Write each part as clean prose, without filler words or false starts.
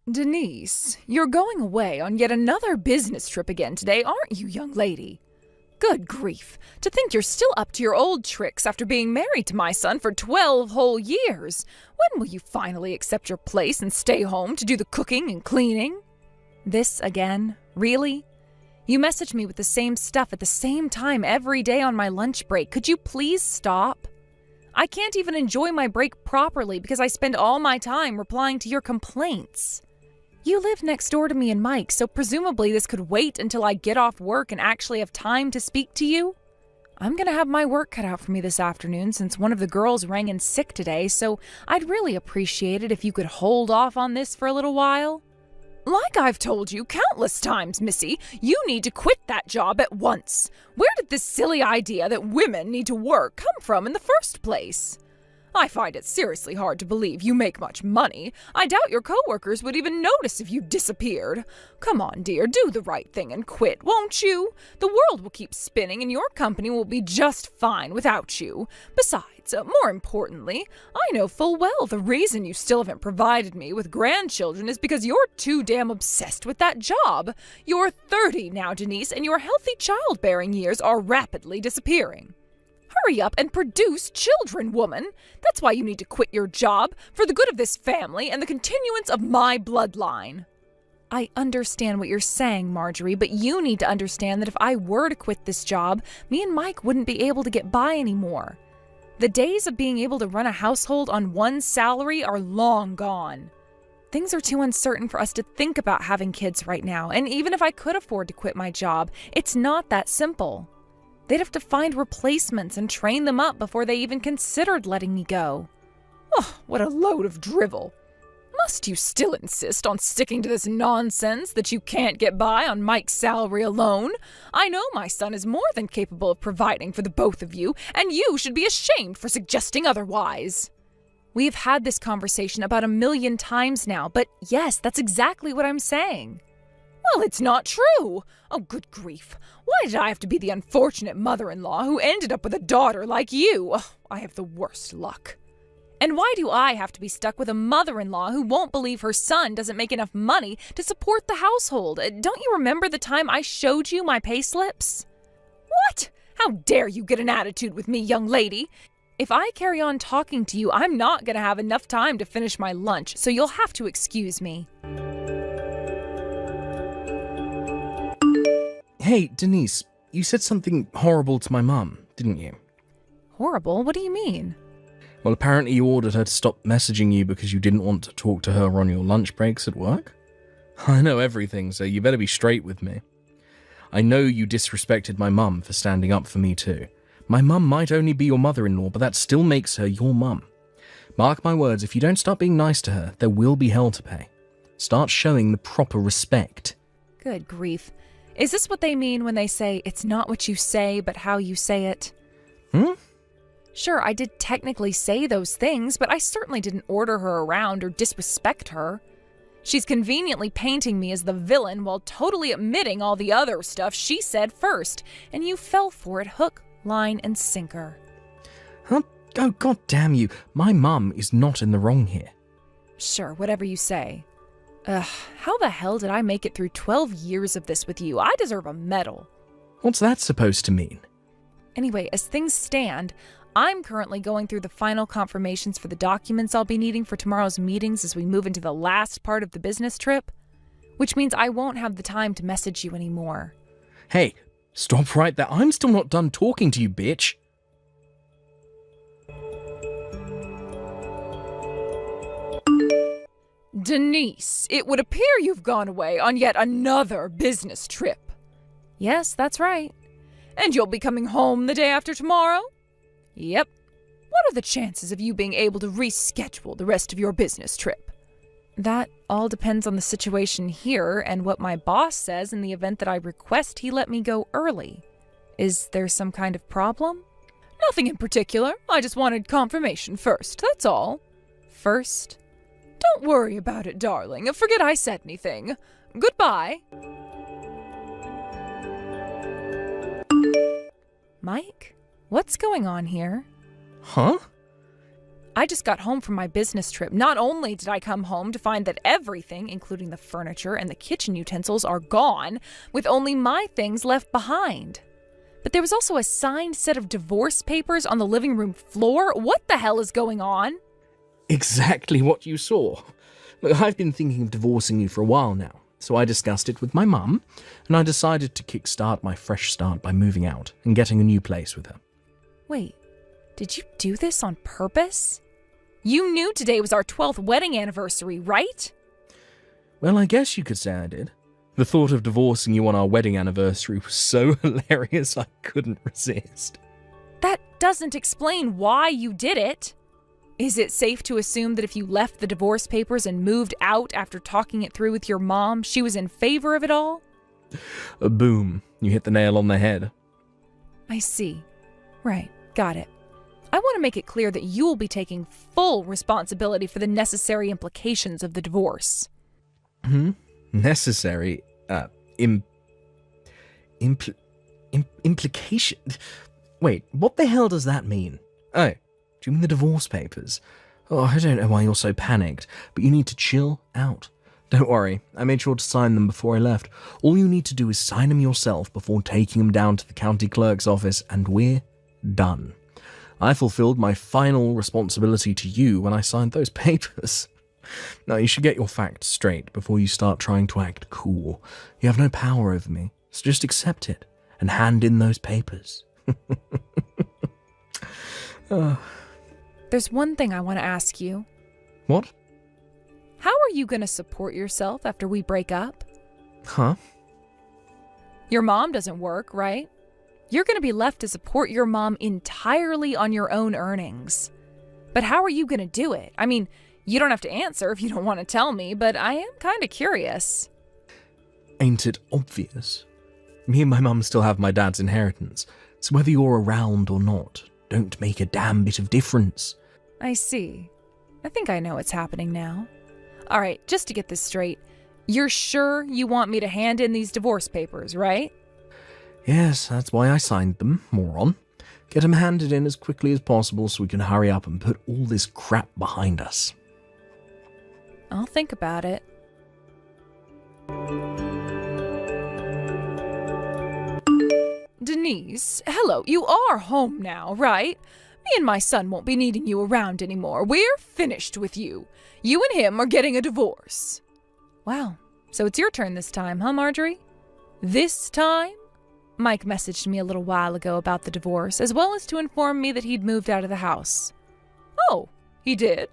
Denise, you're going away on yet another business trip again today, aren't you, young lady? Good grief, to think you're still up to your old tricks after being married to my son for 12 whole years. When will you finally accept your place and stay home to do the cooking and cleaning? This again? Really? You message me with the same stuff at the same time every day on my lunch break. Could you please stop? I can't even enjoy my break properly because I spend all my time replying to your complaints. You live next door to me and Mike, so presumably this could wait until I get off work and actually have time to speak to you. I'm gonna have my work cut out for me this afternoon since one of the girls rang in sick today, so I'd really appreciate it if you could hold off on this for a little while. Like I've told you countless times, Missy, you need to quit that job at once. Where did this silly idea that women need to work come from in the first place? I find it seriously hard to believe you make much money. I doubt your coworkers would even notice if you disappeared. Come on, dear, do the right thing and quit, won't you? The world will keep spinning and your company will be just fine without you. Besides, more importantly, I know full well the reason you still haven't provided me with grandchildren is because you're too damn obsessed with that job. You're 30 now, Denise, and your healthy childbearing years are rapidly disappearing. Hurry up and produce children, woman. That's why you need to quit your job, for the good of this family and the continuance of my bloodline. I understand what you're saying, Marjorie, but you need to understand that if I were to quit this job, me and Mike wouldn't be able to get by anymore. The days of being able to run a household on one salary are long gone. Things are too uncertain for us to think about having kids right now, and even if I could afford to quit my job, it's not that simple. They'd have to find replacements and train them up before they even considered letting me go. Oh, what a load of drivel. Must you still insist on sticking to this nonsense that you can't get by on Mike's salary alone? I know my son is more than capable of providing for the both of you, and you should be ashamed for suggesting otherwise. We've had this conversation about 1,000,000 times now, but yes, that's exactly what I'm saying. Well, it's not true. Oh, good grief. Why did I have to be the unfortunate mother-in-law who ended up with a daughter like you? Oh, I have the worst luck. And why do I have to be stuck with a mother-in-law who won't believe her son doesn't make enough money to support the household? Don't you remember the time I showed you my pay slips? What? How dare you get an attitude with me, young lady? If I carry on talking to you, I'm not going to have enough time to finish my lunch, so you'll have to excuse me. Hey, Denise, you said something horrible to my mum, didn't you? Horrible? What do you mean? Well, apparently you ordered her to stop messaging you because you didn't want to talk to her on your lunch breaks at work. I know everything, so you better be straight with me. I know you disrespected my mum for standing up for me too. My mum might only be your mother-in-law, but that still makes her your mum. Mark my words, if you don't start being nice to her, there will be hell to pay. Start showing the proper respect. Good grief. Is this what they mean when they say it's not what you say, but how you say it? Sure, I did technically say those things, but I certainly didn't order her around or disrespect her. She's conveniently painting me as the villain while totally omitting all the other stuff she said first, and you fell for it hook, line, and sinker. Huh? Oh, god damn you. My mum is not in the wrong here. Sure, whatever you say. How the hell did I make it through 12 years of this with you? I deserve a medal. What's that supposed to mean? Anyway, as things stand, I'm currently going through the final confirmations for the documents I'll be needing for tomorrow's meetings as we move into the last part of the business trip, which means I won't have the time to message you anymore. Hey, stop right there. I'm still not done talking to you, bitch. Denise, it would appear you've gone away on yet another business trip. Yes, that's right. And you'll be coming home the day after tomorrow? Yep. What are the chances of you being able to reschedule the rest of your business trip? That all depends on the situation here and what my boss says in the event that I request he let me go early. Is there some kind of problem? Nothing in particular. I just wanted confirmation first, that's all. First? Don't worry about it, darling. Forget I said anything. Goodbye. Mike, what's going on here? Huh? I just got home from my business trip. Not only did I come home to find that everything, including the furniture and the kitchen utensils, are gone, with only my things left behind. But there was also a signed set of divorce papers on the living room floor. What the hell is going on? Exactly what you saw. Look, I've been thinking of divorcing you for a while now, so I discussed it with my mum, and I decided to kickstart my fresh start by moving out and getting a new place with her. Wait, did you do this on purpose? You knew today was our 12th wedding anniversary, right? Well, I guess you could say I did. The thought of divorcing you on our wedding anniversary was so hilarious I couldn't resist. That doesn't explain why you did it. Is it safe to assume that if you left the divorce papers and moved out after talking it through with your mom, she was in favor of it all? Boom, you hit the nail on the head. I see. Right, got it. I want to make it clear that you will be taking full responsibility for the necessary implications of the divorce. Necessary? Implication? Wait, what the hell does that mean? Oh, do you mean the divorce papers? Oh, I don't know why you're so panicked, but you need to chill out. Don't worry, I made sure to sign them before I left. All you need to do is sign them yourself before taking them down to the county clerk's office, and we're done. I fulfilled my final responsibility to you when I signed those papers. Now, you should get your facts straight before you start trying to act cool. You have no power over me, so just accept it and hand in those papers. There's one thing I want to ask you. What? How are you going to support yourself after we break up? Huh? Your mom doesn't work, right? You're going to be left to support your mom entirely on your own earnings. But how are you going to do it? I mean, you don't have to answer if you don't want to tell me, but I am kind of curious. Ain't it obvious? Me and my mum still have my dad's inheritance, so whether you're around or not, don't make a damn bit of difference. I see. I think I know what's happening now. All right, just to get this straight, you're sure you want me to hand in these divorce papers, right? Yes, that's why I signed them, moron. Get them handed in as quickly as possible so we can hurry up and put all this crap behind us. I'll think about it. Denise, hello, you are home now, right? Me and my son won't be needing you around anymore. We're finished with you. You and him are getting a divorce. Wow, so it's your turn this time, huh, Marjorie? This time? Mike messaged me a little while ago about the divorce, as well as to inform me that he'd moved out of the house. Oh, he did?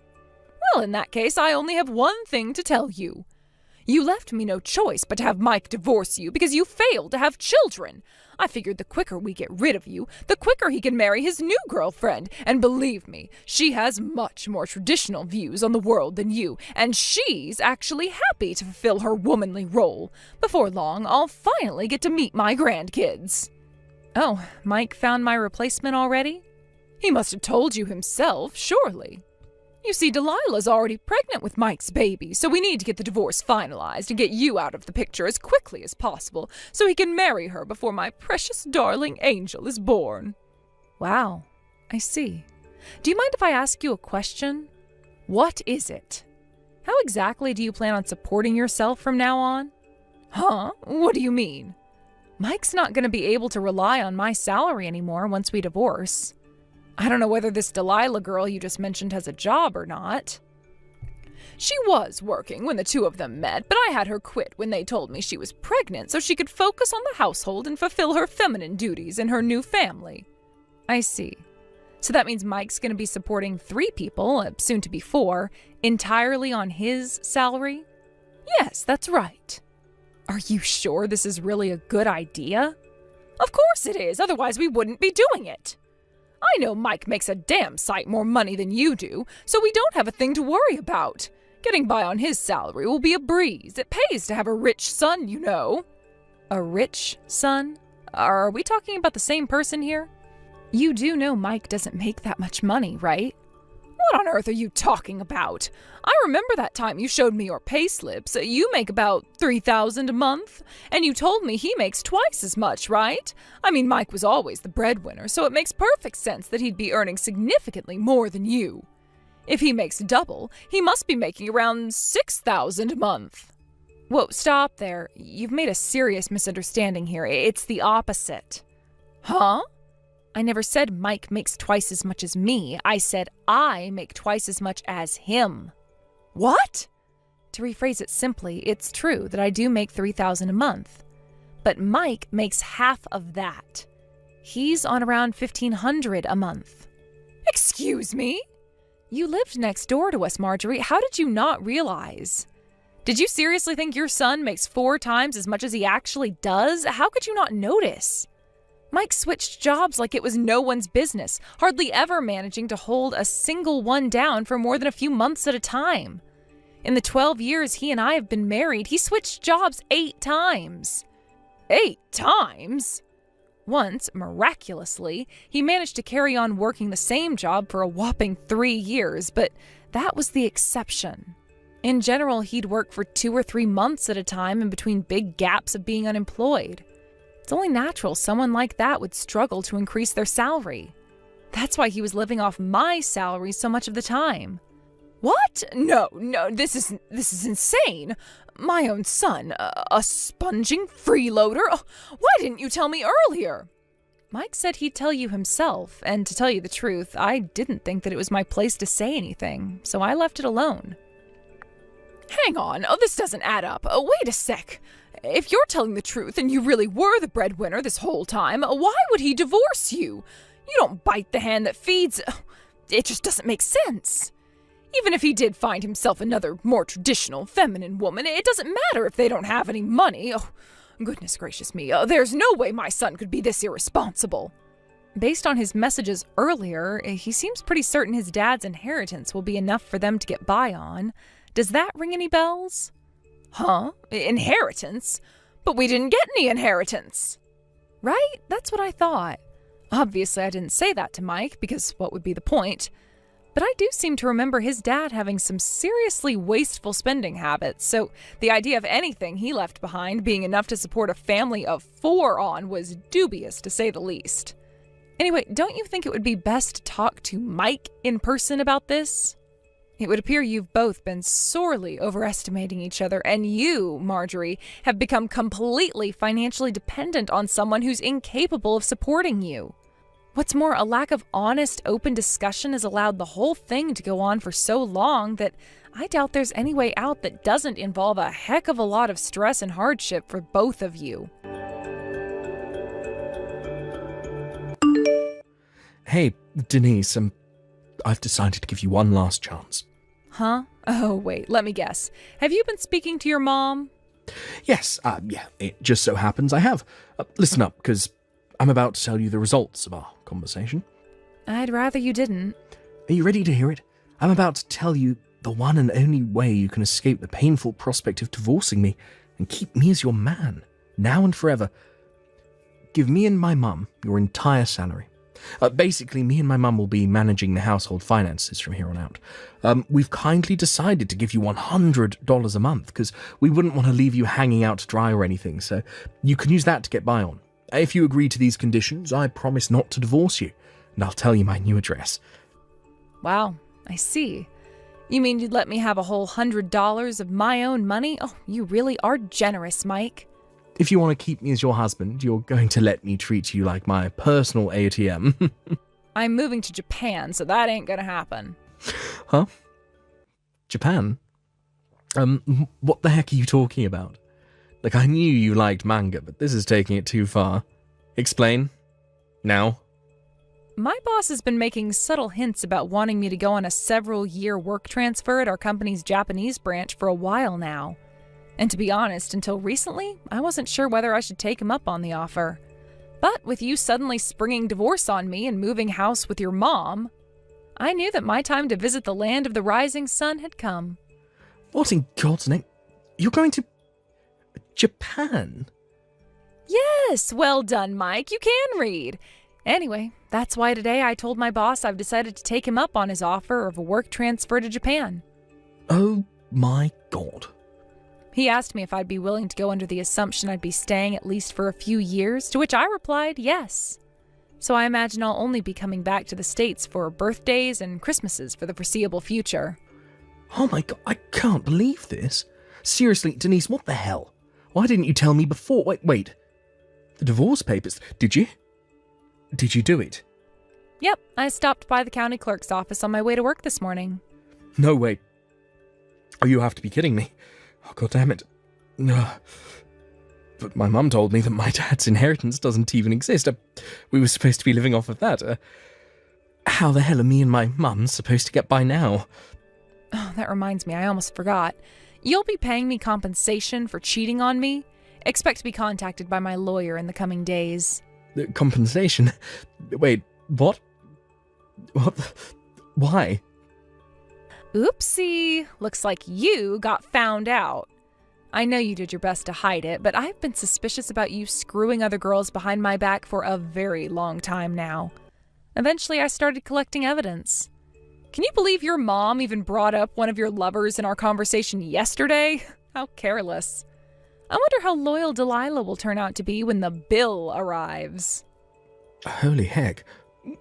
Well, in that case, I only have one thing to tell you. You left me no choice but to have Mike divorce you because you failed to have children. I figured the quicker we get rid of you, the quicker he can marry his new girlfriend. And believe me, she has much more traditional views on the world than you, and she's actually happy to fulfill her womanly role. Before long, I'll finally get to meet my grandkids. Oh, Mike found my replacement already? He must have told you himself, surely. You see, Delilah's already pregnant with Mike's baby, so we need to get the divorce finalized and get you out of the picture as quickly as possible so he can marry her before my precious darling angel is born. Wow, I see. Do you mind if I ask you a question? What is it? How exactly do you plan on supporting yourself from now on? Huh? What do you mean? Mike's not going to be able to rely on my salary anymore once we divorce. I don't know whether this Delilah girl you just mentioned has a job or not. She was working when the two of them met, but I had her quit when they told me she was pregnant so she could focus on the household and fulfill her feminine duties in her new family. I see. So that means Mike's going to be supporting 3 people, soon to be 4, entirely on his salary? Yes, that's right. Are you sure this is really a good idea? Of course it is, otherwise we wouldn't be doing it. I know Mike makes a damn sight more money than you do, so we don't have a thing to worry about. Getting by on his salary will be a breeze. It pays to have a rich son, you know. A rich son? Are we talking about the same person here? You do know Mike doesn't make that much money, right? What on earth are you talking about? I remember that time you showed me your payslips. You make about $3,000 a month, and you told me he makes twice as much, right? I mean, Mike was always the breadwinner, so it makes perfect sense that he'd be earning significantly more than you. If he makes double, he must be making around 6,000 a month. Whoa, stop there. You've made a serious misunderstanding here. It's the opposite. Huh? I never said Mike makes twice as much as me. I said I make twice as much as him. What? To rephrase it simply, it's true that I do make 3,000 a month. But Mike makes half of that. He's on around 1,500 a month. Excuse me? You lived next door to us, Marjorie. How did you not realize? Did you seriously think your son makes 4 times as much as he actually does? How could you not notice? Mike switched jobs like it was no one's business, hardly ever managing to hold a single one down for more than a few months at a time. In the 12 years he and I have been married, he switched jobs 8 times. 8 times? Once, miraculously, he managed to carry on working the same job for a whopping 3 years, but that was the exception. In general, he'd work for 2 or 3 months at a time in between big gaps of being unemployed. It's only natural someone like that would struggle to increase their salary. That's why he was living off my salary so much of the time. What? No, this is insane. My own son, a sponging freeloader? Oh, why didn't you tell me earlier? Mike said he'd tell you himself, and to tell you the truth, I didn't think that it was my place to say anything, so I left it alone. Hang on, this doesn't add up. Wait a sec. If you're telling the truth and you really were the breadwinner this whole time, why would he divorce you? You don't bite the hand that feeds. It just doesn't make sense. Even if he did find himself another more traditional feminine woman, it doesn't matter if they don't have any money. Oh, goodness gracious me. There's no way my son could be this irresponsible. Based on his messages earlier, he seems pretty certain his dad's inheritance will be enough for them to get by on. Does that ring any bells? Huh? Inheritance? But we didn't get any inheritance. Right? That's what I thought. Obviously, I didn't say that to Mike, because what would be the point? But I do seem to remember his dad having some seriously wasteful spending habits, so the idea of anything he left behind being enough to support a family of 4 on was dubious, to say the least. Anyway, don't you think it would be best to talk to Mike in person about this? It would appear you've both been sorely overestimating each other, and you, Marjorie, have become completely financially dependent on someone who's incapable of supporting you. What's more, a lack of honest, open discussion has allowed the whole thing to go on for so long that I doubt there's any way out that doesn't involve a heck of a lot of stress and hardship for both of you. Hey, Denise, I've decided to give you one last chance. Huh? Oh, wait, let me guess. Have you been speaking to your mom? Yes, yeah, it just so happens I have. Listen up, because I'm about to tell you the results of our conversation. I'd rather you didn't. Are you ready to hear it? I'm about to tell you the one and only way you can escape the painful prospect of divorcing me and keep me as your man, now and forever. Give me and my mum your entire salary. Basically, me and my mum will be managing the household finances from here on out. We've kindly decided to give you $100 a month because we wouldn't want to leave you hanging out to dry or anything, so you can use that to get by on. If you agree to these conditions, I promise not to divorce you, and I'll tell you my new address. Wow, I see. You mean you'd let me have a whole $100 of my own money? Oh, you really are generous, Mike. If you want to keep me as your husband, you're going to let me treat you like my personal ATM. I'm moving to Japan, so that ain't gonna happen. Huh? Japan? What the heck are you talking about? Like, I knew you liked manga, but this is taking it too far. Explain. Now. My boss has been making subtle hints about wanting me to go on a several-year work transfer at our company's Japanese branch for a while now. And to be honest, until recently, I wasn't sure whether I should take him up on the offer. But with you suddenly springing divorce on me and moving house with your mom, I knew that my time to visit the land of the rising sun had come. What in God's name? You're going to Japan? Yes, well done, Mike. You can read. Anyway, that's why today I told my boss I've decided to take him up on his offer of a work transfer to Japan. Oh my God. He asked me if I'd be willing to go under the assumption I'd be staying at least for a few years, to which I replied yes. So I imagine I'll only be coming back to the States for birthdays and Christmases for the foreseeable future. Oh my god, I can't believe this. Seriously, Denise, what the hell? Why didn't you tell me before? Wait. The divorce papers, did you? Did you do it? Yep, I stopped by the county clerk's office on my way to work this morning. No way. Oh, you have to be kidding me. Oh, god damn it. But my mum told me that my dad's inheritance doesn't even exist. We were supposed to be living off of that. How the hell are me and my mum supposed to get by now? Oh, that reminds me, I almost forgot. You'll be paying me compensation for cheating on me. Expect to be contacted by my lawyer in the coming days. Compensation? Wait, what? What? Why? Oopsie. Looks like you got found out. I know you did your best to hide it, but I've been suspicious about you screwing other girls behind my back for a very long time now. Eventually, I started collecting evidence. Can you believe your mom even brought up one of your lovers in our conversation yesterday? How careless. I wonder how loyal Delilah will turn out to be when the bill arrives. Holy heck.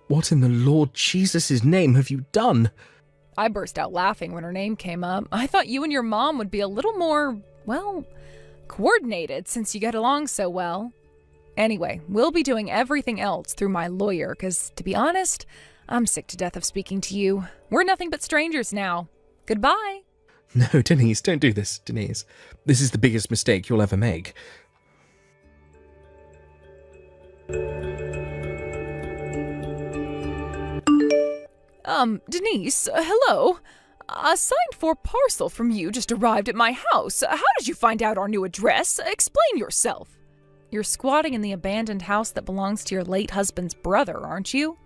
What in the Lord Jesus' name have you done? I burst out laughing when her name came up. I thought you and your mom would be a little more, well, coordinated since you get along so well. Anyway, we'll be doing everything else through my lawyer, because, to be honest, I'm sick to death of speaking to you. We're nothing but strangers now. Goodbye. No, Denise, don't do this, Denise. This is the biggest mistake you'll ever make. Denise, hello? A signed-for parcel from you just arrived at my house. How did you find out our new address? Explain yourself. You're squatting in the abandoned house that belongs to your late husband's brother, aren't you?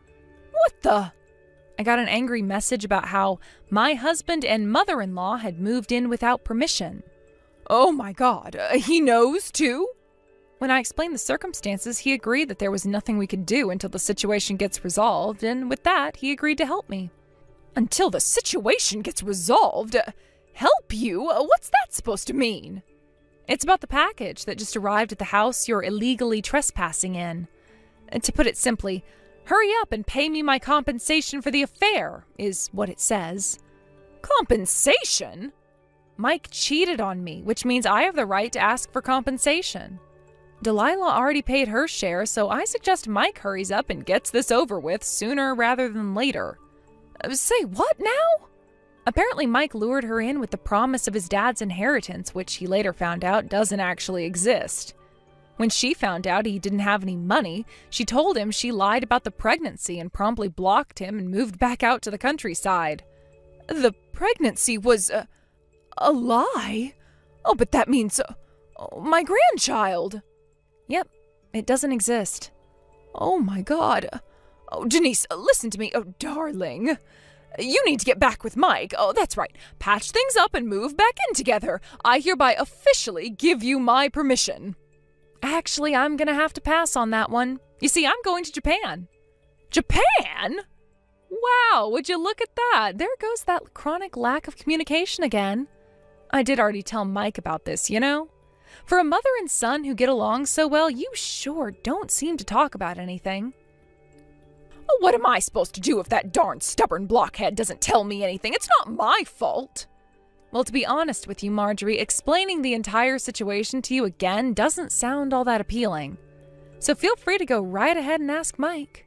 What the? I got an angry message about how my husband and mother-in-law had moved in without permission. Oh my god, he knows too? When I explained the circumstances, he agreed that there was nothing we could do until the situation gets resolved, and with that, he agreed to help me. Until the situation gets resolved? Help you? What's that supposed to mean? It's about the package that just arrived at the house you're illegally trespassing in. To put it simply, hurry up and pay me my compensation for the affair, is what it says. Compensation? Mike cheated on me, which means I have the right to ask for compensation. Delilah already paid her share, so I suggest Mike hurries up and gets this over with sooner rather than later. Say what now? Apparently Mike lured her in with the promise of his dad's inheritance, which he later found out doesn't actually exist. When she found out he didn't have any money, she told him she lied about the pregnancy and promptly blocked him and moved back out to the countryside. The pregnancy was a lie? Oh, but that means my grandchild. Yep, it doesn't exist. Oh my god. Oh, Denise, listen to me. Oh, darling. You need to get back with Mike. Oh, that's right. Patch things up and move back in together. I hereby officially give you my permission. Actually, I'm gonna have to pass on that one. You see, I'm going to Japan. Japan? Wow, would you look at that? There goes that chronic lack of communication again. I did already tell Mike about this, you know? For a mother and son who get along so well, you sure don't seem to talk about anything. What am I supposed to do if that darn stubborn blockhead doesn't tell me anything? It's not my fault. Well, to be honest with you, Marjorie, explaining the entire situation to you again doesn't sound all that appealing. So feel free to go right ahead and ask Mike.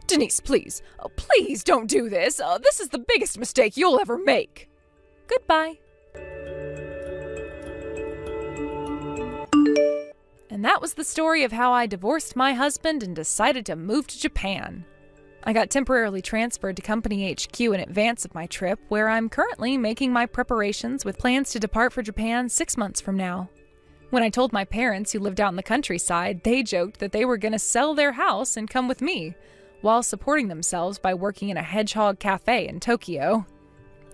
Denise, please. Oh, please don't do this. This is the biggest mistake you'll ever make. Goodbye. And that was the story of how I divorced my husband and decided to move to Japan. I got temporarily transferred to Company HQ in advance of my trip, where I'm currently making my preparations with plans to depart for Japan 6 months from now. When I told my parents, who lived out in the countryside, they joked that they were going to sell their house and come with me, while supporting themselves by working in a hedgehog cafe in Tokyo.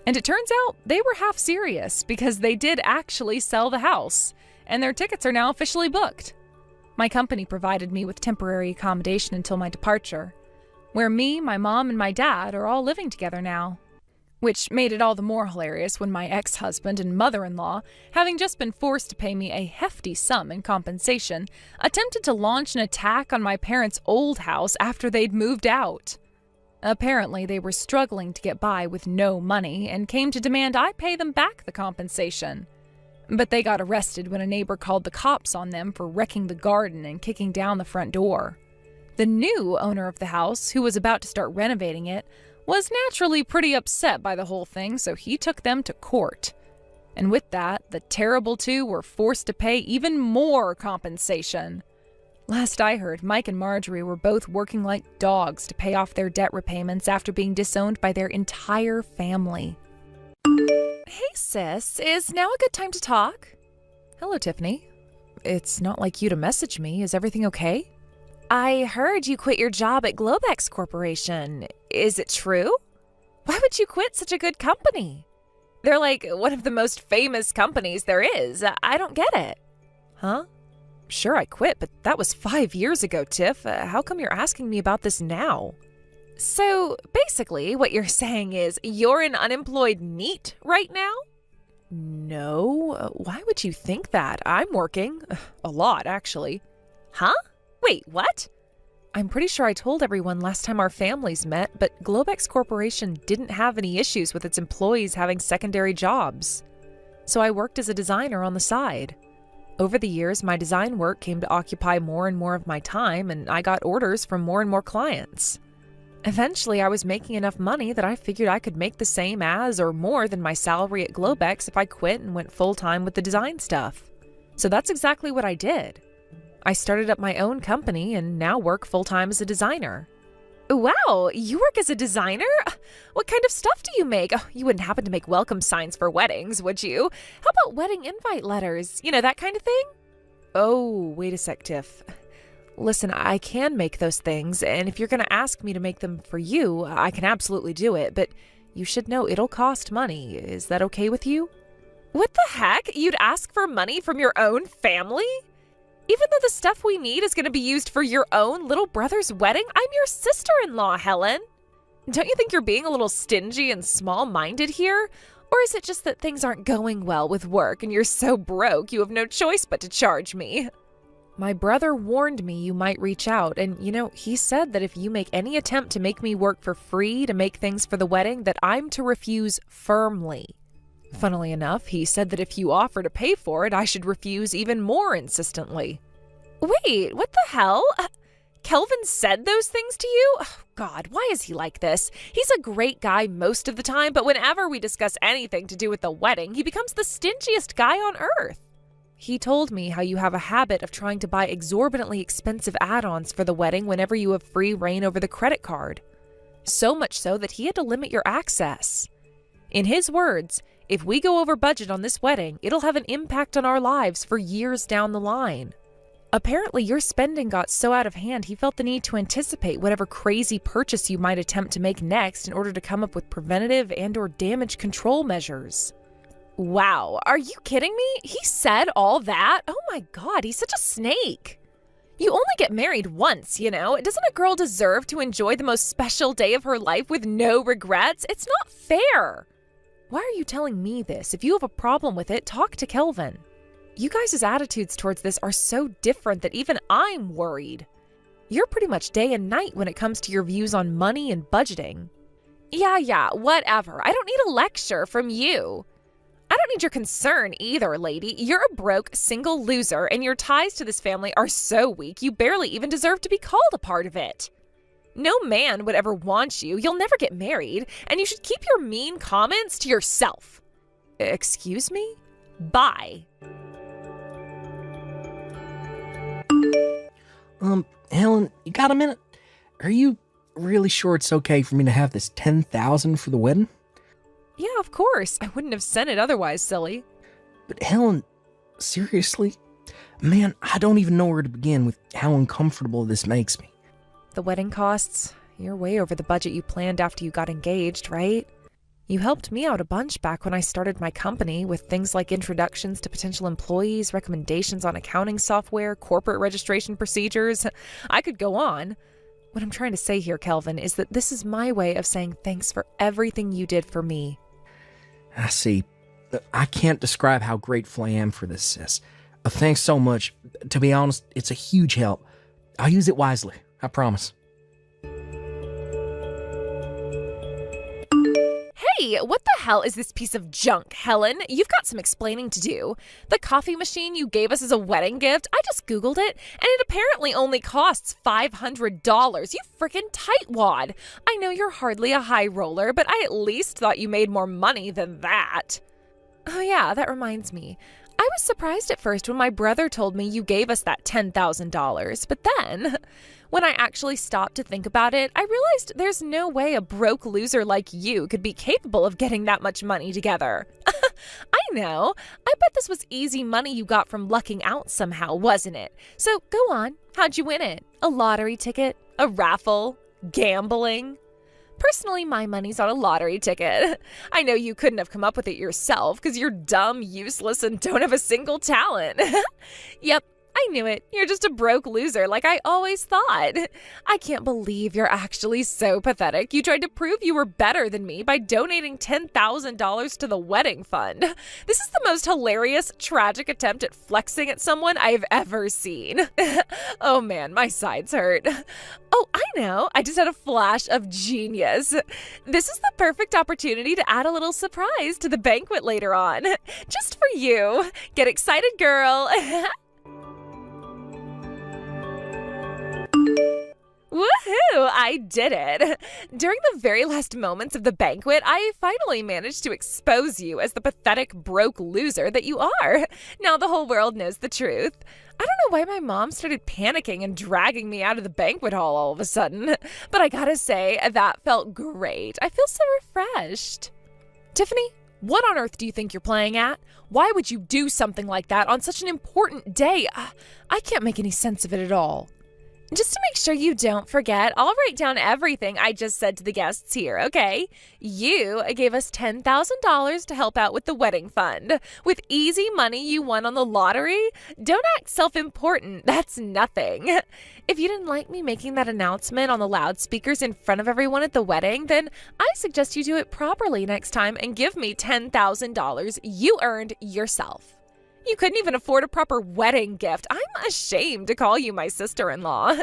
And it turns out they were half serious, because they did actually sell the house, and their tickets are now officially booked. My company provided me with temporary accommodation until my departure, where me, my mom, and my dad are all living together now. which made it all the more hilarious when my ex-husband and mother-in-law, having just been forced to pay me a hefty sum in compensation, attempted to launch an attack on my parents' old house after they'd moved out. Apparently, they were struggling to get by with no money and came to demand I pay them back the compensation. But they got arrested when a neighbor called the cops on them for wrecking the garden and kicking down the front door. The new owner of the house, who was about to start renovating it, was naturally pretty upset by the whole thing, so he took them to court. And with that, the terrible two were forced to pay even more compensation. Last I heard, Mike and Marjorie were both working like dogs to pay off their debt repayments after being disowned by their entire family. Hey sis, is now a good time to talk? Hello, Tiffany. It's not like you to message me. Is everything okay? I heard you quit your job at Globex Corporation. Is it true? Why would you quit such a good company? They're like one of the most famous companies there is. I don't get it. Huh? Sure, I quit, but that was 5 years ago, Tiff. How come you're asking me about this now? So, basically, what you're saying is you're an unemployed NEET right now? No. Why would you think that? I'm working. A lot, actually. Huh? Wait, what? I'm pretty sure I told everyone last time our families met, but Globex Corporation didn't have any issues with its employees having secondary jobs. So I worked as a designer on the side. Over the years, my design work came to occupy more and more of my time, and I got orders from more and more clients. Eventually, I was making enough money that I figured I could make the same as or more than my salary at Globex if I quit and went full-time with the design stuff. So that's exactly what I did. I started up my own company and now work full-time as a designer. Wow, you work as a designer? What kind of stuff do you make? Oh, you wouldn't happen to make welcome signs for weddings, would you? How about wedding invite letters? You know, that kind of thing? Oh, wait a sec, Tiff. Listen, I can make those things, and if you're going to ask me to make them for you, I can absolutely do it, but you should know it'll cost money. Is that okay with you? What the heck? You'd ask for money from your own family? Even though the stuff we need is going to be used for your own little brother's wedding, I'm your sister-in-law, Helen. Don't you think you're being a little stingy and small-minded here? Or is it just that things aren't going well with work and you're so broke you have no choice but to charge me? My brother warned me you might reach out, and he said that if you make any attempt to make me work for free to make things for the wedding, that I'm to refuse firmly. Funnily enough, he said that if you offer to pay for it, I should refuse even more insistently. Wait, what the hell? Kelvin said those things to you? Oh, God, why is he like this? He's a great guy most of the time, but whenever we discuss anything to do with the wedding, he becomes the stingiest guy on earth. He told me how you have a habit of trying to buy exorbitantly expensive add-ons for the wedding whenever you have free reign over the credit card. So much so that he had to limit your access. In his words, if we go over budget on this wedding, it'll have an impact on our lives for years down the line. Apparently, your spending got so out of hand, he felt the need to anticipate whatever crazy purchase you might attempt to make next in order to come up with preventative and/or damage control measures. Wow, are you kidding me? He said all that? Oh my God, he's such a snake. You only get married once, Doesn't a girl deserve to enjoy the most special day of her life with no regrets? It's not fair. Why are you telling me this? If you have a problem with it, talk to Kelvin. You guys' attitudes towards this are so different that even I'm worried. You're pretty much day and night when it comes to your views on money and budgeting. Yeah, whatever. I don't need a lecture from you. I don't need your concern either, lady. You're a broke, single loser, and your ties to this family are so weak you barely even deserve to be called a part of it. No man would ever want you. You'll never get married, and you should keep your mean comments to yourself. Excuse me? Bye. Helen, you got a minute? Are you really sure it's okay for me to have this $10,000 for the wedding? Yeah, of course. I wouldn't have sent it otherwise, silly. But Helen, seriously? Man, I don't even know where to begin with how uncomfortable this makes me. The wedding costs? You're way over the budget you planned after you got engaged, right? You helped me out a bunch back when I started my company with things like introductions to potential employees, recommendations on accounting software, corporate registration procedures. I could go on. What I'm trying to say here, Kelvin, is that this is my way of saying thanks for everything you did for me. I see. I can't describe how grateful I am for this, sis. Thanks so much. To be honest, it's a huge help. I'll use it wisely. I promise. Hey, what the hell is this piece of junk, Helen? You've got some explaining to do. The coffee machine you gave us as a wedding gift, I just Googled it, and it apparently only costs $500. You frickin' tightwad. I know you're hardly a high roller, but I at least thought you made more money than that. Oh yeah, that reminds me. I was surprised at first when my brother told me you gave us that $10,000, but then, when I actually stopped to think about it, I realized there's no way a broke loser like you could be capable of getting that much money together. I know. I bet this was easy money you got from lucking out somehow, wasn't it? So go on. How'd you win it? A lottery ticket? A raffle? Gambling? Personally, my money's on a lottery ticket. I know you couldn't have come up with it yourself because you're dumb, useless, and don't have a single talent. Yep, I knew it. You're just a broke loser like I always thought. I can't believe you're actually so pathetic. You tried to prove you were better than me by donating $10,000 to the wedding fund. This is the most hilarious, tragic attempt at flexing at someone I've ever seen. Oh man, my sides hurt. Oh, I know. I just had a flash of genius. This is the perfect opportunity to add a little surprise to the banquet later on. Just for you. Get excited, girl. Woohoo! I did it! During the very last moments of the banquet, I finally managed to expose you as the pathetic, broke loser that you are. Now the whole world knows the truth. I don't know why my mom started panicking and dragging me out of the banquet hall all of a sudden, but I gotta say, that felt great. I feel so refreshed. Tiffany, what on earth do you think you're playing at? Why would you do something like that on such an important day? I can't make any sense of it at all. Just to make sure you don't forget, I'll write down everything I just said to the guests here, okay? You gave us $10,000 to help out with the wedding fund. With easy money you won on the lottery? Don't act self-important. That's nothing. If you didn't like me making that announcement on the loudspeakers in front of everyone at the wedding, then I suggest you do it properly next time and give me $10,000 you earned yourself. You couldn't even afford a proper wedding gift. I'm ashamed to call you my sister-in-law.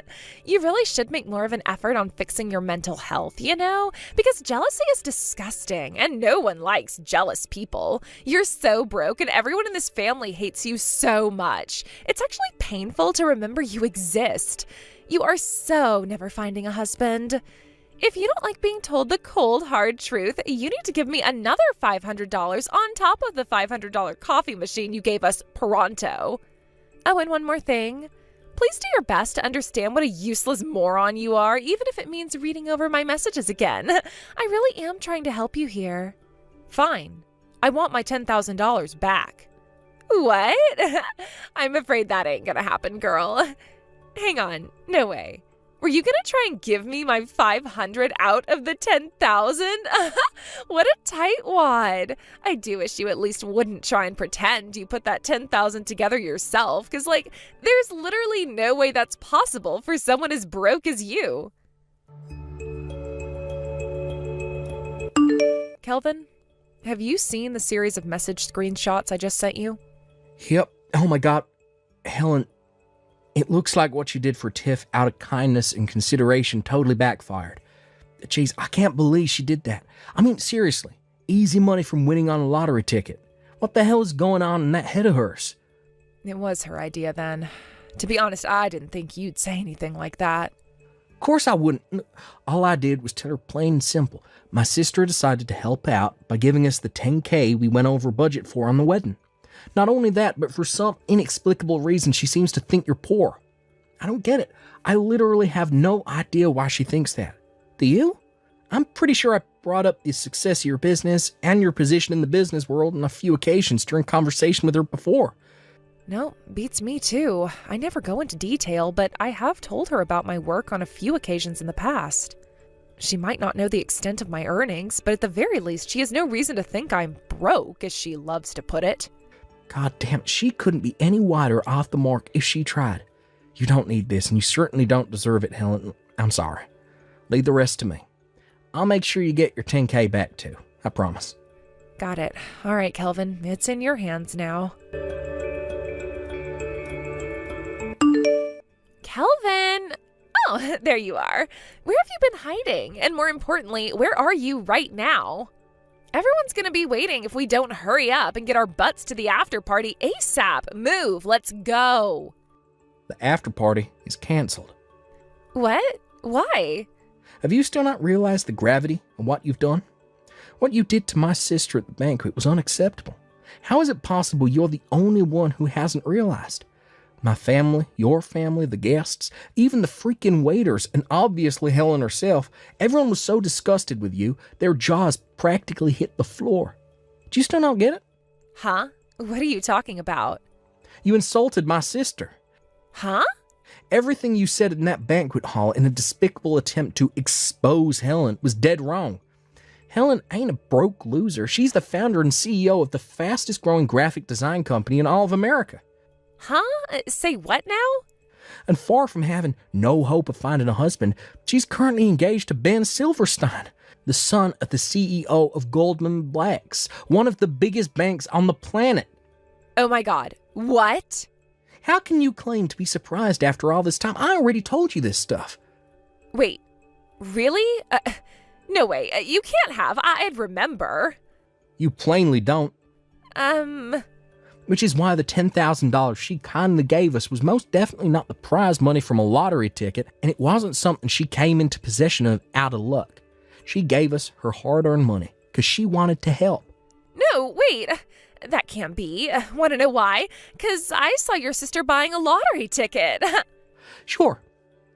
You really should make more of an effort on fixing your mental health, you know? Because jealousy is disgusting, and no one likes jealous people. You're so broke, and everyone in this family hates you so much. It's actually painful to remember you exist. You are so never finding a husband. If you don't like being told the cold, hard truth, you need to give me another $500 on top of the $500 coffee machine you gave us pronto. Oh, and one more thing. Please do your best to understand what a useless moron you are, even if it means reading over my messages again. I really am trying to help you here. Fine. I want my $10,000 back. What? I'm afraid that ain't gonna happen, girl. Hang on. No way. Were you gonna try and give me my $500 out of the $10,000? What a tightwad. I do wish you at least wouldn't try and pretend you put that $10,000 together yourself, because, there's literally no way that's possible for someone as broke as you. Kelvin, have you seen the series of message screenshots I just sent you? Yep. Oh my god. Helen, it looks like what you did for Tiff out of kindness and consideration totally backfired. Jeez, I can't believe she did that. I mean, seriously, easy money from winning on a lottery ticket. What the hell is going on in that head of hers? It was her idea then. To be honest, I didn't think you'd say anything like that. Of course I wouldn't. All I did was tell her plain and simple. My sister decided to help out by giving us the $10,000 we went over budget for on the wedding. Not only that, but for some inexplicable reason, she seems to think you're poor. I don't get it. I literally have no idea why she thinks that. Do you? I'm pretty sure I brought up the success of your business and your position in the business world on a few occasions during conversation with her before. No, beats me too. I never go into detail, but I have told her about my work on a few occasions in the past. She might not know the extent of my earnings, but at the very least, she has no reason to think I'm broke, as she loves to put it. God damn it, she couldn't be any wider off the mark if she tried. You don't need this, and you certainly don't deserve it, Helen. I'm sorry. Leave the rest to me. I'll make sure you get your 10K back too. I promise. Got it. All right, Kelvin. It's in your hands now. Kelvin! Oh, there you are. Where have you been hiding? And more importantly, where are you right now? Everyone's gonna be waiting if we don't hurry up and get our butts to the after party ASAP. Move, let's go. The after party is canceled. What? Why? Have you still not realized the gravity of what you've done? What you did to my sister at the banquet was unacceptable. How is it possible you're the only one who hasn't realized? My family, your family, the guests, even the freaking waiters, and obviously Helen herself, everyone was so disgusted with you, their jaws practically hit the floor. Do you still not get it? Huh? What are you talking about? You insulted my sister. Huh? Everything you said in that banquet hall in a despicable attempt to expose Helen was dead wrong. Helen ain't a broke loser. She's the founder and CEO of the fastest growing graphic design company in all of America. Huh? Say what now? And far from having no hope of finding a husband, she's currently engaged to Ben Silverstein, the son of the CEO of Goldman Sachs, one of the biggest banks on the planet. Oh my God. What? How can you claim to be surprised after all this time? I already told you this stuff. Wait, really? No way. You can't have. I'd remember. You plainly don't. Which is why the $10,000 she kindly gave us was most definitely not the prize money from a lottery ticket, and it wasn't something she came into possession of out of luck. She gave us her hard-earned money because she wanted to help. No, wait. That can't be. Want to know why? Because I saw your sister buying a lottery ticket. Sure,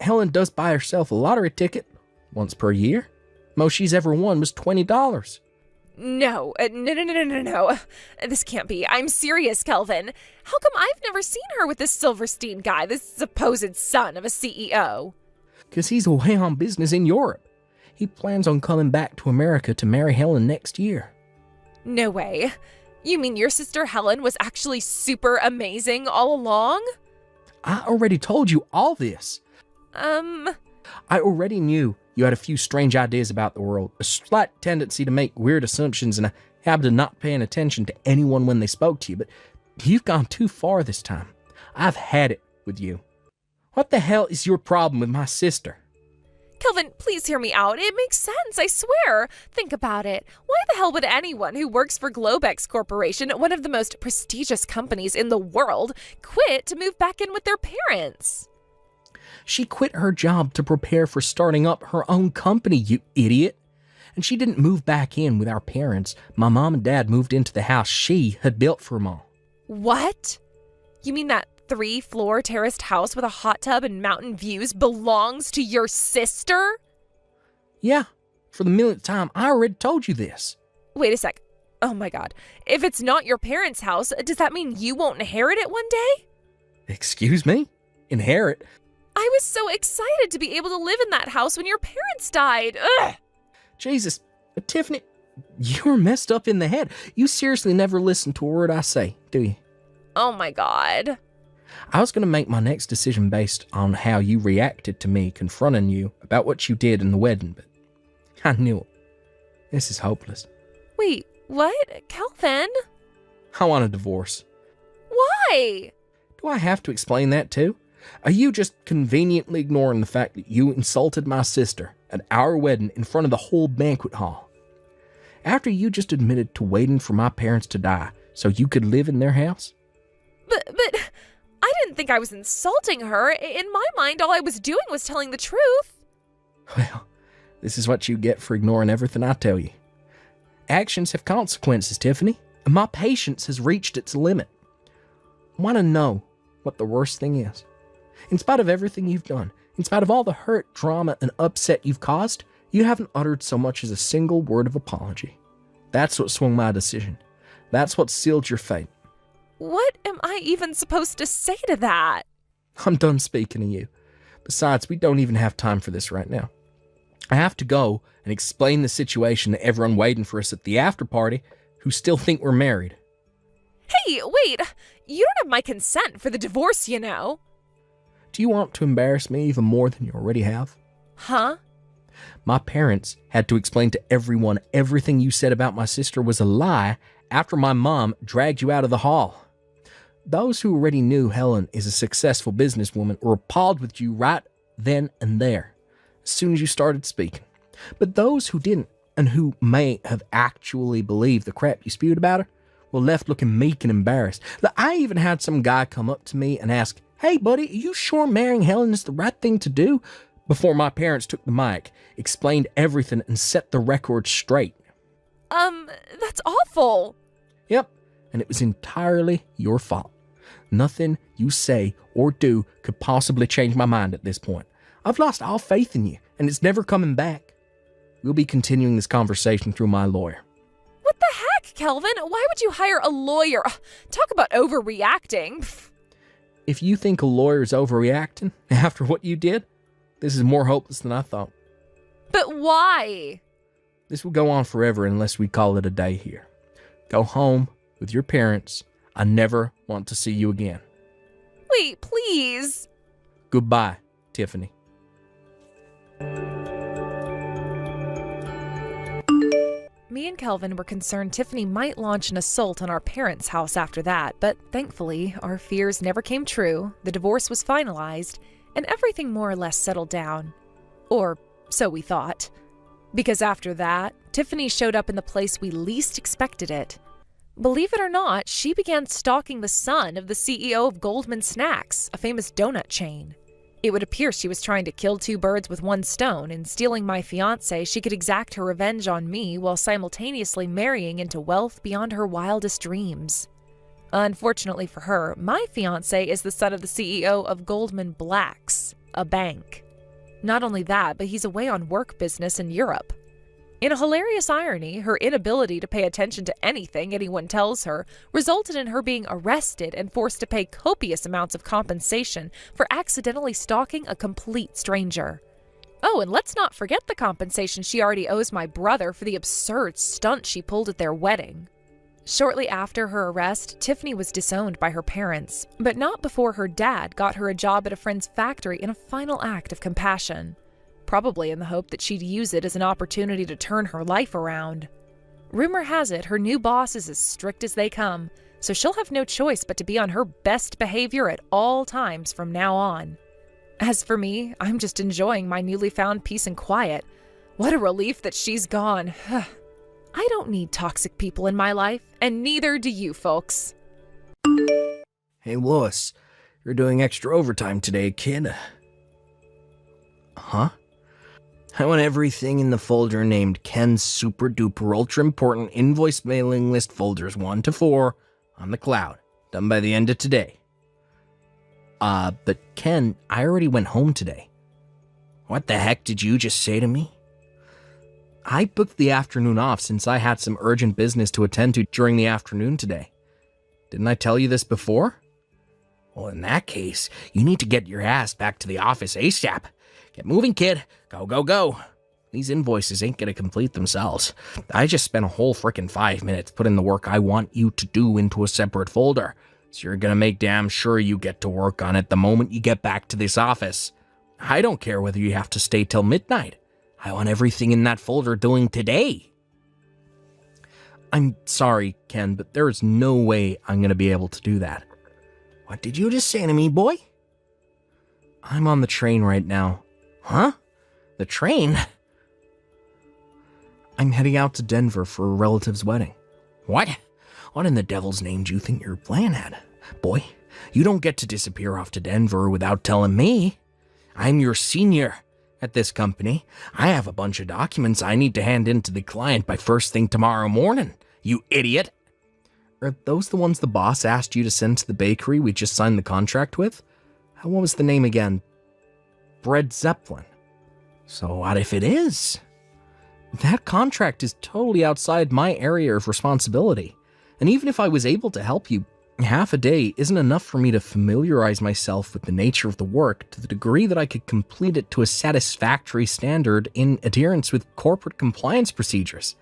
Helen does buy herself a lottery ticket once per year. Most she's ever won was $20. No. This can't be. I'm serious, Kelvin. How come I've never seen her with this Silverstein guy, this supposed son of a CEO? Because he's away on business in Europe. He plans on coming back to America to marry Helen next year. No way. You mean your sister Helen was actually super amazing all along? I already told you all this. I already knew you had a few strange ideas about the world, a slight tendency to make weird assumptions, and a habit of not paying attention to anyone when they spoke to you, but you've gone too far this time. I've had it with you. What the hell is your problem with my sister? Kelvin, please hear me out. It makes sense, I swear. Think about it. Why the hell would anyone who works for Globex Corporation, one of the most prestigious companies in the world, quit to move back in with their parents? She quit her job to prepare for starting up her own company, you idiot. And she didn't move back in with our parents. My mom and dad moved into the house she had built for them all. What? You mean that 3-floor terraced house with a hot tub and mountain views belongs to your sister? Yeah, for the millionth time, I already told you this. Wait a sec. Oh my God. If it's not your parents' house, does that mean you won't inherit it one day? Excuse me? Inherit? I was so excited to be able to live in that house when your parents died. Ugh! Jesus, Tiffany, you're messed up in the head. You seriously never listen to a word I say, do you? Oh my God. I was going to make my next decision based on how you reacted to me confronting you about what you did in the wedding, but I knew it. This is hopeless. Wait, what? Kelvin? I want a divorce. Why? Do I have to explain that too? Are you just conveniently ignoring the fact that you insulted my sister at our wedding in front of the whole banquet hall? After you just admitted to waiting for my parents to die so you could live in their house? But I didn't think I was insulting her. In my mind, all I was doing was telling the truth. Well, this is what you get for ignoring everything I tell you. Actions have consequences, Tiffany, and my patience has reached its limit. Want to know what the worst thing is? In spite of everything you've done, in spite of all the hurt, drama, and upset you've caused, you haven't uttered so much as a single word of apology. That's what swung my decision. That's what sealed your fate. What am I even supposed to say to that? I'm done speaking to you. Besides, we don't even have time for this right now. I have to go and explain the situation to everyone waiting for us at the after party who still think we're married. Hey, wait! You don't have my consent for the divorce, you know. Do you want to embarrass me even more than you already have? Huh? My parents had to explain to everyone everything you said about my sister was a lie after my mom dragged you out of the hall. Those who already knew Helen is a successful businesswoman were appalled with you right then and there, as soon as you started speaking. But those who didn't, and who may have actually believed the crap you spewed about her, were left looking meek and embarrassed. I even had some guy come up to me and ask, "Hey buddy, are you sure marrying Helen is the right thing to do?" Before my parents took the mic, explained everything, and set the record straight. That's awful. Yep, and it was entirely your fault. Nothing you say or do could possibly change my mind at this point. I've lost all faith in you, and it's never coming back. We'll be continuing this conversation through my lawyer. What the heck, Kelvin? Why would you hire a lawyer? Talk about overreacting. If you think a lawyer is overreacting after what you did, this is more hopeless than I thought. But why? This will go on forever unless we call it a day here. Go home with your parents. I never want to see you again. Wait, please. Goodbye, Tiffany. Me and Kelvin were concerned Tiffany might launch an assault on our parents' house after that, but thankfully, our fears never came true, the divorce was finalized, and everything more or less settled down. Or so we thought. Because after that, Tiffany showed up in the place we least expected it. Believe it or not, she began stalking the son of the CEO of Goldman Snacks, a famous donut chain. It would appear she was trying to kill two birds with one stone. In stealing my fiancé, she could exact her revenge on me while simultaneously marrying into wealth beyond her wildest dreams. Unfortunately for her, my fiancé is the son of the CEO of Goldman Blacks, a bank. Not only that, but he's away on work business in Europe. In a hilarious irony, her inability to pay attention to anything anyone tells her resulted in her being arrested and forced to pay copious amounts of compensation for accidentally stalking a complete stranger. Oh, and let's not forget the compensation she already owes my brother for the absurd stunt she pulled at their wedding. Shortly after her arrest, Tiffany was disowned by her parents, but not before her dad got her a job at a friend's factory in a final act of compassion. Probably in the hope that she'd use it as an opportunity to turn her life around. Rumor has it her new boss is as strict as they come, so she'll have no choice but to be on her best behavior at all times from now on. As for me, I'm just enjoying my newly found peace and quiet. What a relief that she's gone. I don't need toxic people in my life, and neither do you folks. Hey, Lois, you're doing extra overtime today, kid. Huh? I want everything in the folder named Ken's Super Duper Ultra Important Invoice Mailing List Folders 1 to 4 on the cloud, done by the end of today. But Ken, I already went home today. What the heck did you just say to me? I booked the afternoon off since I had some urgent business to attend to during the afternoon today. Didn't I tell you this before? Well, in that case, you need to get your ass back to the office ASAP. Get moving, kid. Go, go, go. These invoices ain't gonna complete themselves. I just spent a whole frickin' 5 minutes putting the work I want you to do into a separate folder, so you're gonna make damn sure you get to work on it the moment you get back to this office. I don't care whether you have to stay till midnight. I want everything in that folder doing today. I'm sorry, Ken, but there is no way I'm gonna be able to do that. What did you just say to me, boy? I'm on the train right now. Huh? The train? I'm heading out to Denver for a relative's wedding. What? What in the devil's name do you think your plan had? Boy, you don't get to disappear off to Denver without telling me. I'm your senior at this company. I have a bunch of documents I need to hand in to the client by first thing tomorrow morning, you idiot. Are those the ones the boss asked you to send to the bakery we just signed the contract with? What was the name again? Bread Zeppelin. So what if it is? That contract is totally outside my area of responsibility. And even if I was able to help you, half a day isn't enough for me to familiarize myself with the nature of the work to the degree that I could complete it to a satisfactory standard in adherence with corporate compliance procedures.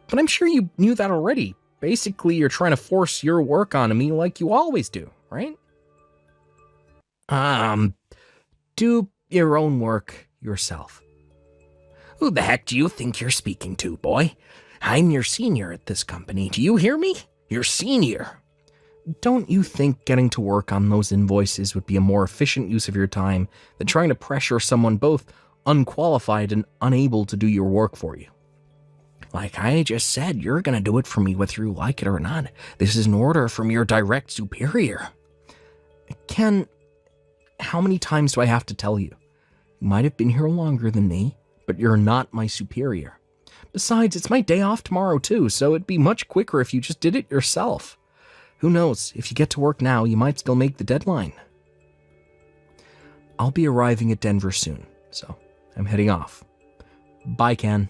But I'm sure you knew that already. Basically, you're trying to force your work onto me like you always do, right? Do your own work yourself. Who the heck do you think you're speaking to, boy? I'm your senior at this company. Do you hear me? Your senior. Don't you think getting to work on those invoices would be a more efficient use of your time than trying to pressure someone both unqualified and unable to do your work for you? Like I just said, you're gonna do it for me whether you like it or not. This is an order from your direct superior. Ken, how many times do I have to tell you? You might have been here longer than me, but you're not my superior. Besides, it's my day off tomorrow too, so it'd be much quicker if you just did it yourself. Who knows, if you get to work now, you might still make the deadline. I'll be arriving at Denver soon, so I'm heading off. Bye, Ken.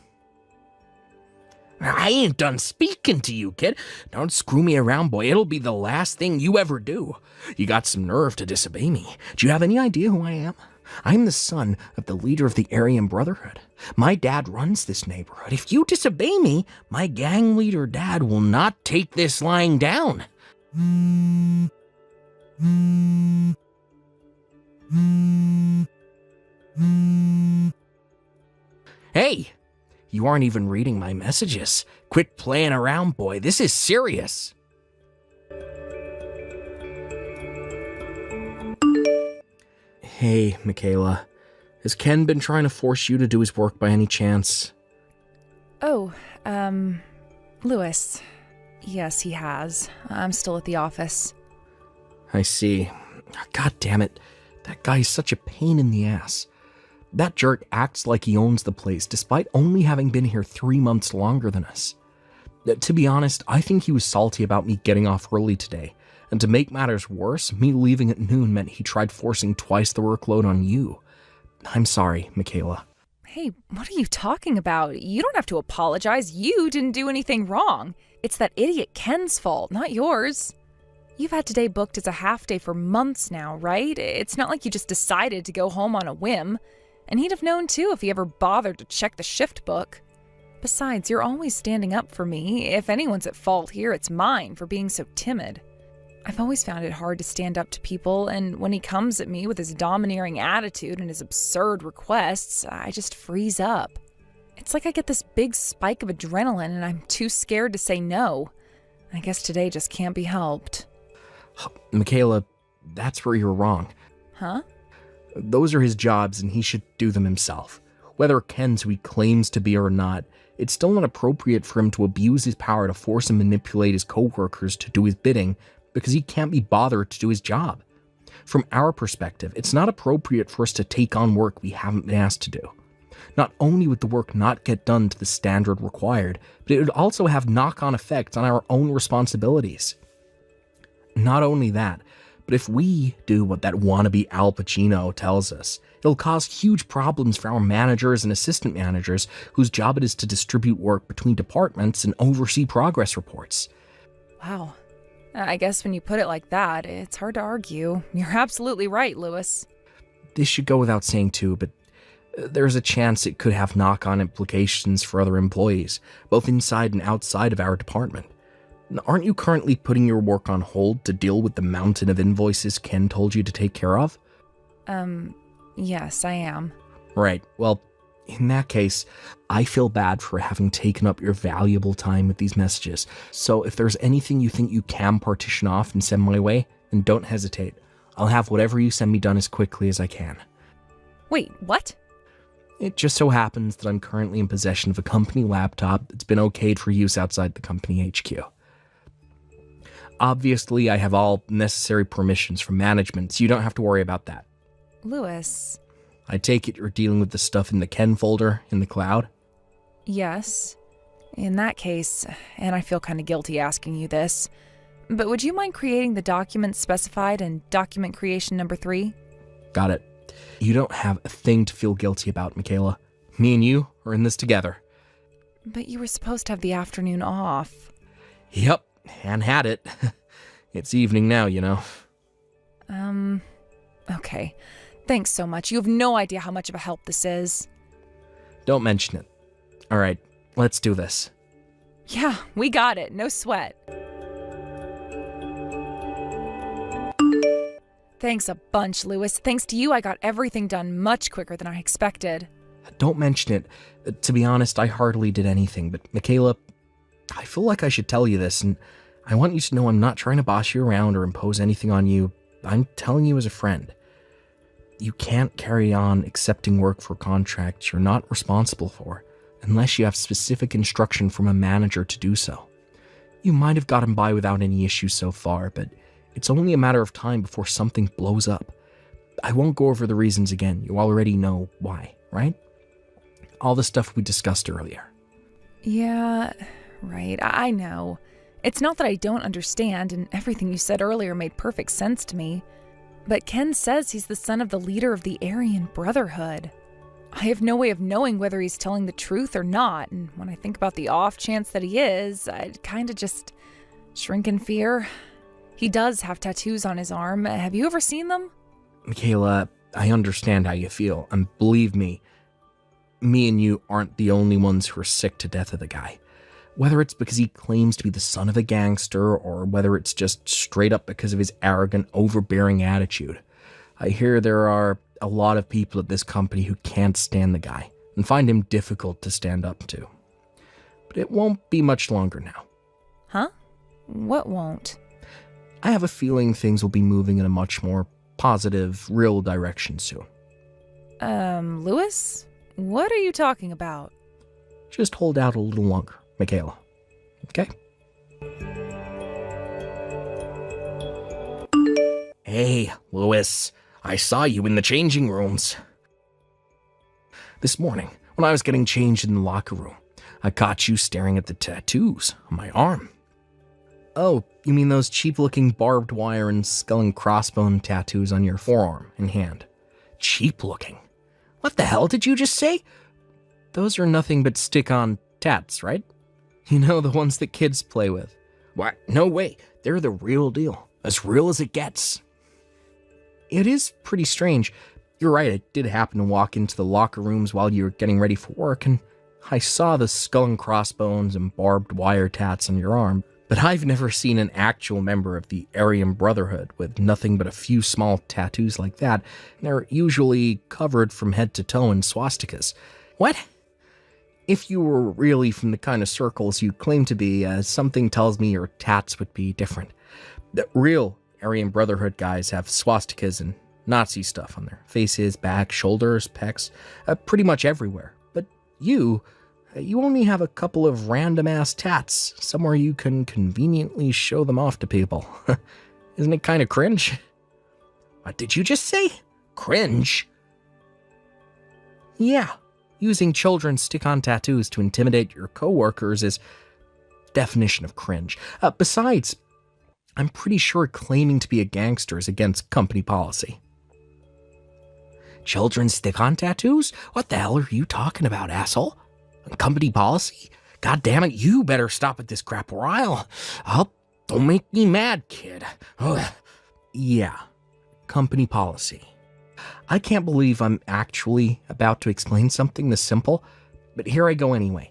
I ain't done speaking to you, kid. Don't screw me around, boy. It'll be the last thing you ever do. You got some nerve to disobey me. Do you have any idea who I am? I'm the son of the leader of the Aryan Brotherhood. My dad runs this neighborhood. If you disobey me, my gang leader dad will not take this lying down. Hey, you aren't even reading my messages. Quit playing around, boy. This is serious. Hey, Michaela. Has Ken been trying to force you to do his work by any chance? Oh, Lewis. Yes, he has. I'm still at the office. I see. God damn it. That guy's such a pain in the ass. That jerk acts like he owns the place, despite only having been here 3 months longer than us. To be honest, I think he was salty about me getting off early today, and to make matters worse, me leaving at noon meant he tried forcing twice the workload on you. I'm sorry, Michaela. Hey, what are you talking about? You don't have to apologize. You didn't do anything wrong. It's that idiot Ken's fault, not yours. You've had today booked as a half day for months now, right? It's not like you just decided to go home on a whim. And he'd have known too if he ever bothered to check the shift book. Besides, you're always standing up for me. If anyone's at fault here, it's mine for being so timid. I've always found it hard to stand up to people, and when he comes at me with his domineering attitude and his absurd requests, I just freeze up. It's like I get this big spike of adrenaline and I'm too scared to say no. I guess today just can't be helped. Michaela, that's where you're wrong. Huh? Those are his jobs and he should do them himself. Whether Ken's who he claims to be or not, it's still not appropriate for him to abuse his power to force and manipulate his coworkers to do his bidding because he can't be bothered to do his job. From our perspective, it's not appropriate for us to take on work we haven't been asked to do. Not only would the work not get done to the standard required, but it would also have knock-on effects on our own responsibilities. Not only that, but if we do what that wannabe Al Pacino tells us, it'll cause huge problems for our managers and assistant managers whose job it is to distribute work between departments and oversee progress reports. Wow. I guess when you put it like that, it's hard to argue. You're absolutely right, Lewis. This should go without saying too, but there's a chance it could have knock-on implications for other employees, both inside and outside of our department. Aren't you currently putting your work on hold to deal with the mountain of invoices Ken told you to take care of? Yes, I am. Right. Well, in that case, I feel bad for having taken up your valuable time with these messages. So if there's anything you think you can partition off and send my way, then don't hesitate. I'll have whatever you send me done as quickly as I can. Wait, what? It just so happens that I'm currently in possession of a company laptop that's been okayed for use outside the company HQ. Obviously, I have all necessary permissions from management, so you don't have to worry about that. Lewis. I take it you're dealing with the stuff in the Ken folder in the cloud? Yes. In that case, and I feel kind of guilty asking you this, but would you mind creating the documents specified in document creation number 3? Got it. You don't have a thing to feel guilty about, Michaela. Me and you are in this together. But you were supposed to have the afternoon off. Yep, and had it. It's evening now, you know. Okay. Thanks so much. You have no idea how much of a help this is. Don't mention it. All right, let's do this. Yeah, we got it. No sweat. Thanks a bunch, Lewis. Thanks to you, I got everything done much quicker than I expected. Don't mention it. To be honest, I hardly did anything, but Michaela, I feel like I should tell you this, and I want you to know I'm not trying to boss you around or impose anything on you. I'm telling you as a friend. You can't carry on accepting work for contracts you're not responsible for unless you have specific instruction from a manager to do so. You might have gotten by without any issues so far, but it's only a matter of time before something blows up. I won't go over the reasons again. You already know why, right? All the stuff we discussed earlier. Yeah, right. I know. It's not that I don't understand, and everything you said earlier made perfect sense to me. But Ken says he's the son of the leader of the Aryan Brotherhood. I have no way of knowing whether he's telling the truth or not, and when I think about the off chance that he is, I'd kind of just shrink in fear. He does have tattoos on his arm. Have you ever seen them? Michaela, I understand how you feel, and believe me and you aren't the only ones who are sick to death of the guy. Whether it's because he claims to be the son of a gangster, or whether it's just straight up because of his arrogant, overbearing attitude. I hear there are a lot of people at this company who can't stand the guy, and find him difficult to stand up to. But it won't be much longer now. Huh? What won't? I have a feeling things will be moving in a much more positive, real direction soon. Lewis? What are you talking about? Just hold out a little longer, Michaela. Okay? Hey, Lewis. I saw you in the changing rooms. This morning, when I was getting changed in the locker room, I caught you staring at the tattoos on my arm. Oh, you mean those cheap-looking barbed wire and skull and crossbone tattoos on your forearm and hand? Cheap-looking? What the hell did you just say? Those are nothing but stick-on tats, right? You know, the ones that kids play with. What? No way. They're the real deal. As real as it gets. It is pretty strange. You're right, I did happen to walk into the locker rooms while you were getting ready for work, and I saw the skull and crossbones and barbed wire tats on your arm. But I've never seen an actual member of the Aryan Brotherhood with nothing but a few small tattoos like that. They're usually covered from head to toe in swastikas. What? If you were really from the kind of circles you claim to be, something tells me your tats would be different. The real Aryan Brotherhood guys have swastikas and Nazi stuff on their faces, back, shoulders, pecs, pretty much everywhere. But you only have a couple of random-ass tats, somewhere you can conveniently show them off to people. Isn't it kind of cringe? What did you just say? Cringe? Yeah, using children's stick-on tattoos to intimidate your coworkers is definition of cringe. Besides, I'm pretty sure claiming to be a gangster is against company policy. Children's stick-on tattoos? What the hell are you talking about, asshole? Company policy? God damn it, you better stop at this crap or don't make me mad, kid. Ugh. Yeah, company policy. I can't believe I'm actually about to explain something this simple, but here I go anyway.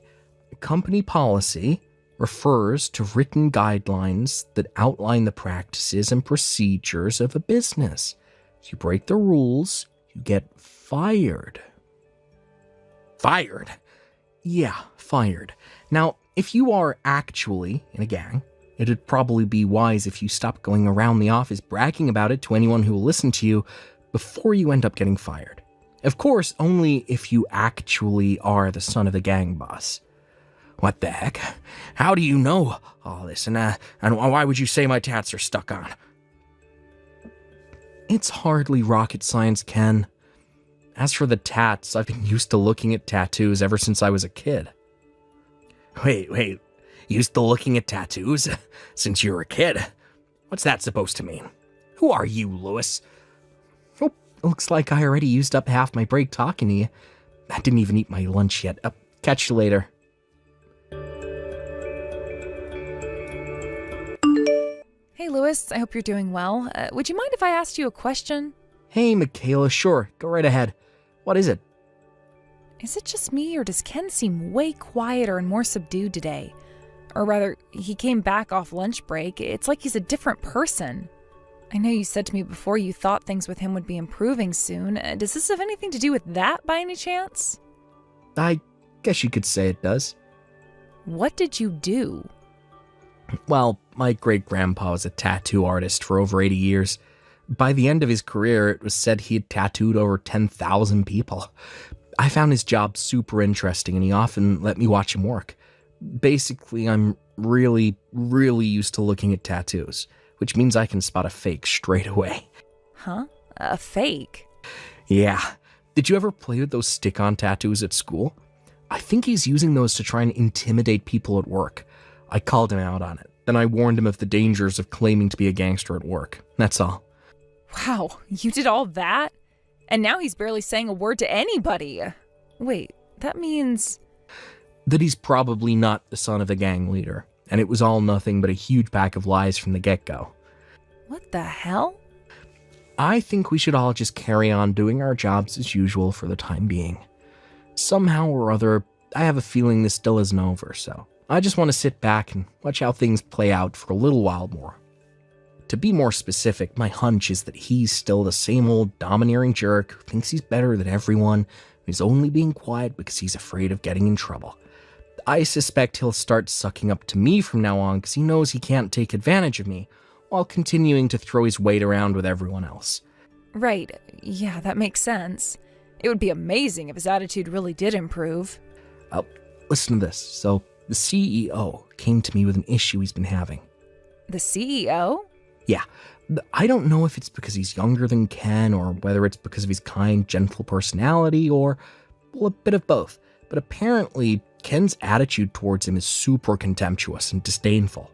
Company policy refers to written guidelines that outline the practices and procedures of a business. If you break the rules, you get fired. Fired? Yeah, fired. Now, if you are actually in a gang, it'd probably be wise if you stop going around the office bragging about it to anyone who will listen to you before you end up getting fired. Of course, only if you actually are the son of the gang boss. What the heck? How do you know all this? And why would you say my tats are stuck on? It's hardly rocket science, Ken. As for the tats, I've been used to looking at tattoos ever since I was a kid. Wait. Used to looking at tattoos? Since you were a kid? What's that supposed to mean? Who are you, Lewis? Oh, looks like I already used up half my break talking to you. I didn't even eat my lunch yet. Catch you later. Hey, Lewis, I hope you're doing well. Would you mind if I asked you a question? Hey, Michaela, sure. Go right ahead. What is it? Is it just me, or does Ken seem way quieter and more subdued today? Or rather, he came back off lunch break. It's like he's a different person. I know you said to me before you thought things with him would be improving soon. Does this have anything to do with that by any chance? I guess you could say it does. What did you do? Well, my great-grandpa was a tattoo artist for over 80 years. By the end of his career, it was said he had tattooed over 10,000 people. I found his job super interesting, and he often let me watch him work. Basically, I'm really, really used to looking at tattoos, which means I can spot a fake straight away. Huh? A fake? Yeah. Did you ever play with those stick-on tattoos at school? I think he's using those to try and intimidate people at work. I called him out on it. Then I warned him of the dangers of claiming to be a gangster at work. That's all. Wow, you did all that? And now he's barely saying a word to anybody. Wait, that means... That he's probably not the son of a gang leader, and it was all nothing but a huge pack of lies from the get-go. What the hell? I think we should all just carry on doing our jobs as usual for the time being. Somehow or other, I have a feeling this still isn't over, so I just want to sit back and watch how things play out for a little while more. To be more specific, my hunch is that he's still the same old domineering jerk who thinks he's better than everyone, and is only being quiet because he's afraid of getting in trouble. I suspect he'll start sucking up to me from now on because he knows he can't take advantage of me, while continuing to throw his weight around with everyone else. Right, yeah, that makes sense. It would be amazing if his attitude really did improve. Listen to this. So, the CEO came to me with an issue he's been having. The CEO? Yeah, I don't know if it's because he's younger than Ken, or whether it's because of his kind, gentle personality, or, well, a bit of both. But apparently, Ken's attitude towards him is super contemptuous and disdainful.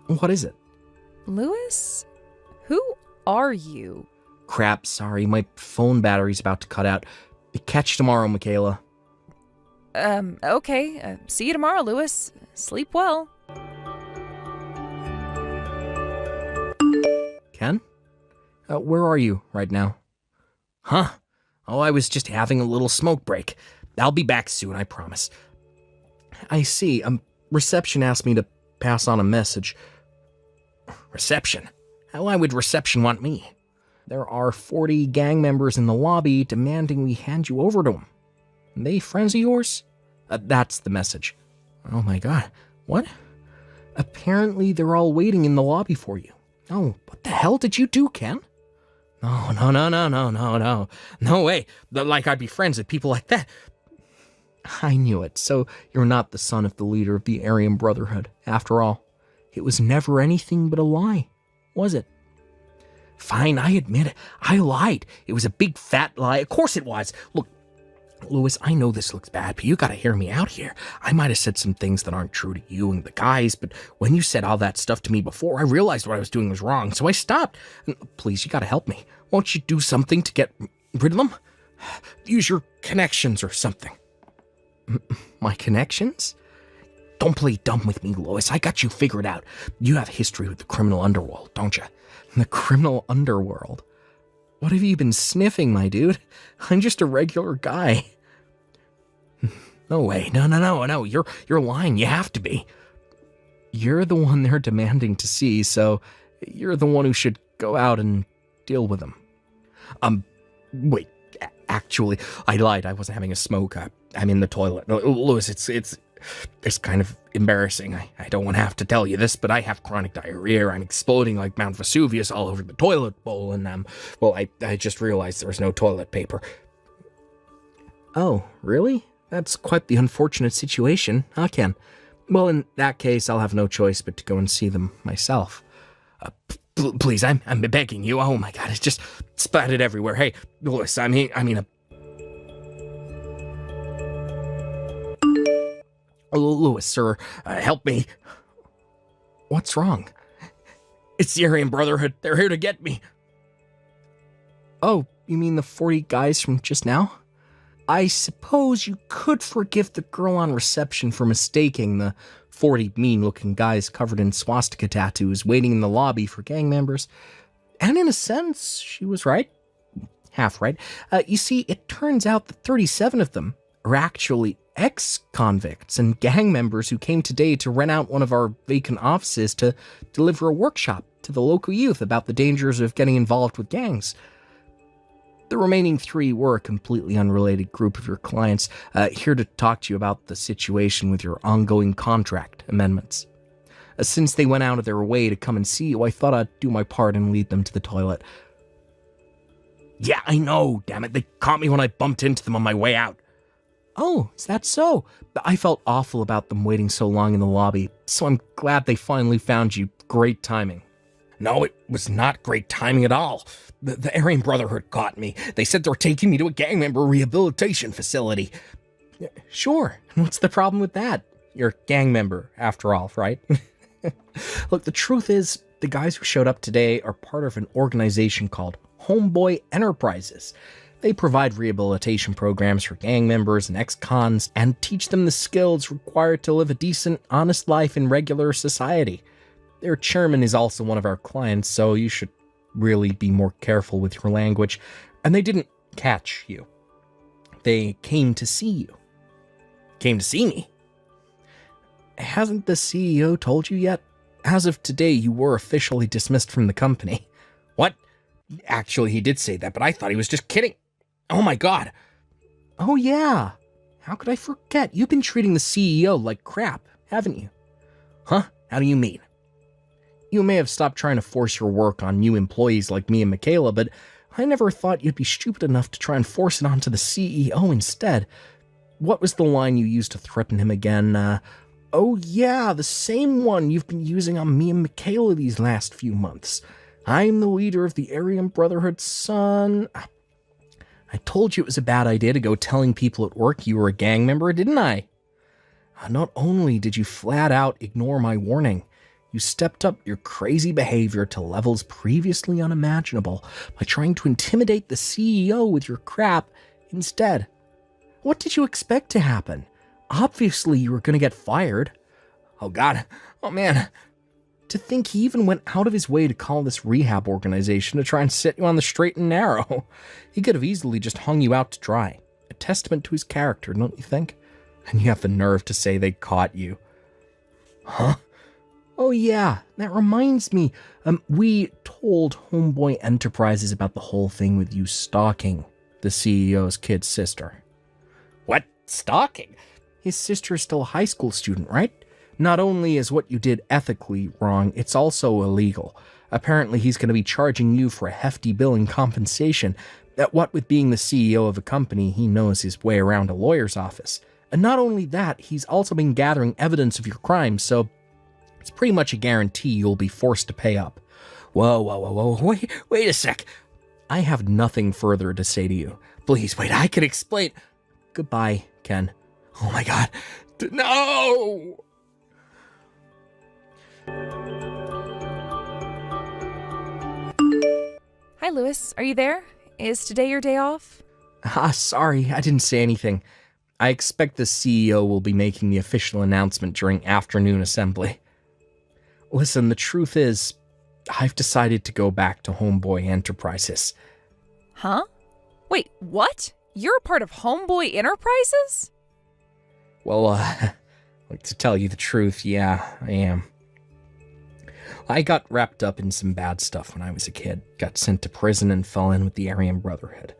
What is it? Louis? Who are you? Crap, sorry, my phone battery's about to cut out. Catch you tomorrow, Michaela. Okay. See you tomorrow, Louis. Sleep well. Ken? Where are you right now? Huh? Oh, I was just having a little smoke break. I'll be back soon, I promise. I see. Reception asked me to pass on a message. Reception? Why would reception want me? There are 40 gang members in the lobby demanding we hand you over to them. They friends of yours? That's the message. Oh my god. What? Apparently they're all waiting in the lobby for you. Oh, what the hell did you do, Ken? No. No way. Like I'd be friends with people like that. I knew it. So you're not the son of the leader of the Aryan Brotherhood, after all. It was never anything but a lie, was it? Fine, I admit it. I lied. It was a big fat lie. Of course it was. Look, Louis, I know this looks bad, but you gotta hear me out here. I might have said some things that aren't true to you and the guys, but when you said all that stuff to me before, I realized what I was doing was wrong, so I stopped. And please, you gotta help me. Won't you do something to get rid of them? Use your connections or something. My connections? Don't play dumb with me, Louis. I got you figured out. You have history with the criminal underworld, don't you? The criminal underworld? What have you been sniffing, my dude? I'm just a regular guy. No way. No. You're lying. You have to be. You're the one they're demanding to see, so you're the one who should go out and deal with them. Wait. Actually, I lied. I wasn't having a smoke. I'm in the toilet. Louis, it's kind of embarrassing. I don't want to have to tell you this, but I have chronic diarrhea. I'm exploding like Mount Vesuvius all over the toilet bowl, and well, I just realized there was no toilet paper. Oh, really? That's quite the unfortunate situation, huh, Ken? Well, in that case, I'll have no choice but to go and see them myself. Please, I'm begging you. Oh my god, it's just splattered everywhere. Hey, Louis, I mean Louis, sir, help me. What's wrong? It's the Aryan Brotherhood. They're here to get me. Oh, you mean the 40 guys from just now? I suppose you could forgive the girl on reception for mistaking the 40 mean-looking guys covered in swastika tattoos waiting in the lobby for gang members. And in a sense, she was right. Half right. You see, it turns out that 37 of them are actually ex-convicts and gang members who came today to rent out one of our vacant offices to deliver a workshop to the local youth about the dangers of getting involved with gangs. The remaining 3 were a completely unrelated group of your clients, here to talk to you about the situation with your ongoing contract amendments. Since they went out of their way to come and see you, I thought I'd do my part and lead them to the toilet. Yeah, I know, damn it. They caught me when I bumped into them on my way out. Oh, is that so? I felt awful about them waiting so long in the lobby, so I'm glad they finally found you. Great timing. No, it was not great timing at all. The Aryan Brotherhood caught me. They said they were taking me to a gang member rehabilitation facility. Sure, what's the problem with that? You're a gang member, after all, right? Look, the truth is, the guys who showed up today are part of an organization called Homeboy Enterprises. They provide rehabilitation programs for gang members and ex-cons and teach them the skills required to live a decent, honest life in regular society. Their chairman is also one of our clients, so you should really be more careful with your language. And they didn't catch you. They came to see you. Came to see me? Hasn't the CEO told you yet? As of today, you were officially dismissed from the company. What? Actually, he did say that, but I thought he was just kidding. Oh my god. Oh yeah. How could I forget? You've been treating the CEO like crap, haven't you? Huh? How do you mean? You may have stopped trying to force your work on new employees like me and Michaela, but I never thought you'd be stupid enough to try and force it onto the CEO instead. What was the line you used to threaten him again? Oh yeah, the same one you've been using on me and Michaela these last few months. I'm the leader of the Aryan Brotherhood, son. I told you it was a bad idea to go telling people at work you were a gang member, didn't I? Not only did you flat out ignore my warning, you stepped up your crazy behavior to levels previously unimaginable by trying to intimidate the CEO with your crap instead. What did you expect to happen? Obviously, you were going to get fired. Oh god. Oh man. To think he even went out of his way to call this rehab organization to try and set you on the straight and narrow. He could have easily just hung you out to dry. A testament to his character, don't you think? And you have the nerve to say they caught you. Huh? Oh yeah, that reminds me. We told Homeboy Enterprises about the whole thing with you stalking the CEO's kid sister. What? Stalking? His sister is still a high school student, right? Not only is what you did ethically wrong, it's also illegal. Apparently he's going to be charging you for a hefty bill in compensation. What with being the CEO of a company, he knows his way around a lawyer's office. And not only that, he's also been gathering evidence of your crimes, so it's pretty much a guarantee you'll be forced to pay up. Whoa, wait a sec. I have nothing further to say to you. Please, wait, I can explain. Goodbye, Ken. Oh my god. No! Hi, Lewis. Are you there? Is today your day off? Sorry, I didn't say anything. I expect the CEO will be making the official announcement during afternoon assembly. Listen, the truth is, I've decided to go back to Homeboy Enterprises. Huh? Wait, what? You're a part of Homeboy Enterprises? Well, to tell you the truth, yeah, I am. I got wrapped up in some bad stuff when I was a kid, got sent to prison and fell in with the Aryan Brotherhood.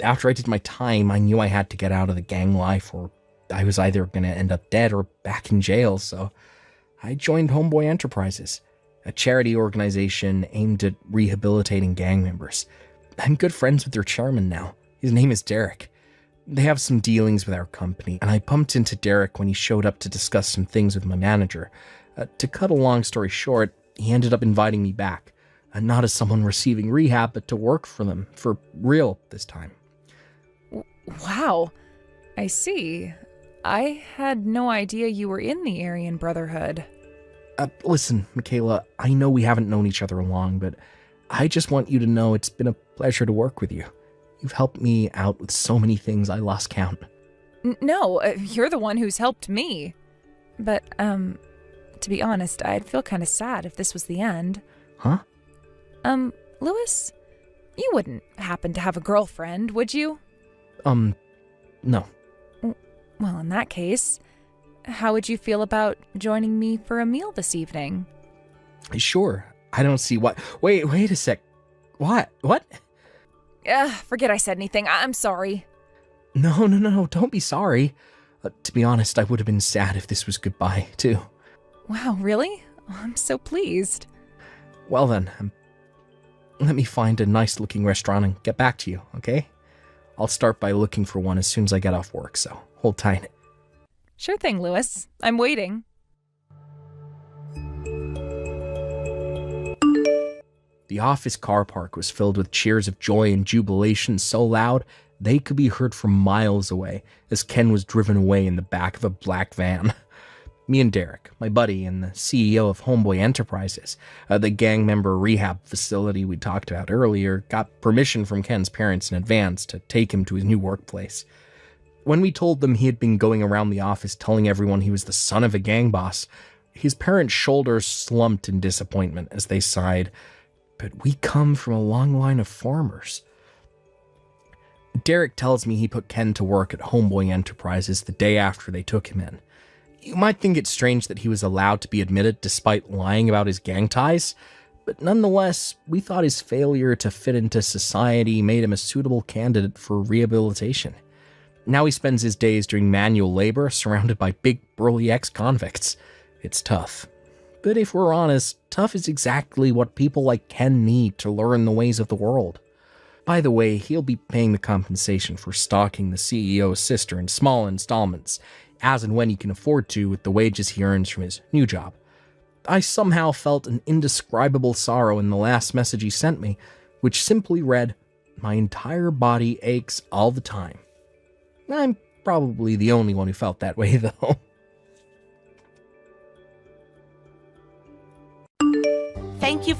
After I did my time, I knew I had to get out of the gang life, or I was either going to end up dead or back in jail, so I joined Homeboy Enterprises, a charity organization aimed at rehabilitating gang members. I'm good friends with their chairman now. His name is Derek. They have some dealings with our company, and I bumped into Derek when he showed up to discuss some things with my manager. To cut a long story short, he ended up inviting me back, not as someone receiving rehab, but to work for them, for real this time. Wow. I see. I had no idea you were in the Aryan Brotherhood. Listen, Michaela, I know we haven't known each other long, but I just want you to know it's been a pleasure to work with you. You've helped me out with so many things I lost count. No, you're the one who's helped me. But, to be honest, I'd feel kind of sad if this was the end. Huh? Lewis, you wouldn't happen to have a girlfriend, would you? No. Well, in that case, how would you feel about joining me for a meal this evening? Sure. I don't see what... Wait a sec. What? Forget I said anything. I'm sorry. No, don't be sorry. To be honest, I would have been sad if this was goodbye, too. Wow, really? I'm so pleased. Well then, let me find a nice-looking restaurant and get back to you, okay? I'll start by looking for one as soon as I get off work, so hold tight. Sure thing, Lewis. I'm waiting. The office car park was filled with cheers of joy and jubilation so loud they could be heard from miles away as Ken was driven away in the back of a black van. Me and Derek, my buddy and the CEO of Homeboy Enterprises, the gang member rehab facility we talked about earlier, got permission from Ken's parents in advance to take him to his new workplace. When we told them he had been going around the office telling everyone he was the son of a gang boss, his parents' shoulders slumped in disappointment as they sighed, "But we come from a long line of farmers." Derek tells me he put Ken to work at Homeboy Enterprises the day after they took him in. You might think it's strange that he was allowed to be admitted despite lying about his gang ties, but nonetheless, we thought his failure to fit into society made him a suitable candidate for rehabilitation. Now he spends his days doing manual labor surrounded by big burly ex-convicts. It's tough. But if we're honest, tough is exactly what people like Ken need to learn the ways of the world. By the way, he'll be paying the compensation for stalking the CEO's sister in small installments, as and when he can afford to with the wages he earns from his new job. I somehow felt an indescribable sorrow in the last message he sent me, which simply read, "My entire body aches all the time." I'm probably the only one who felt that way, though.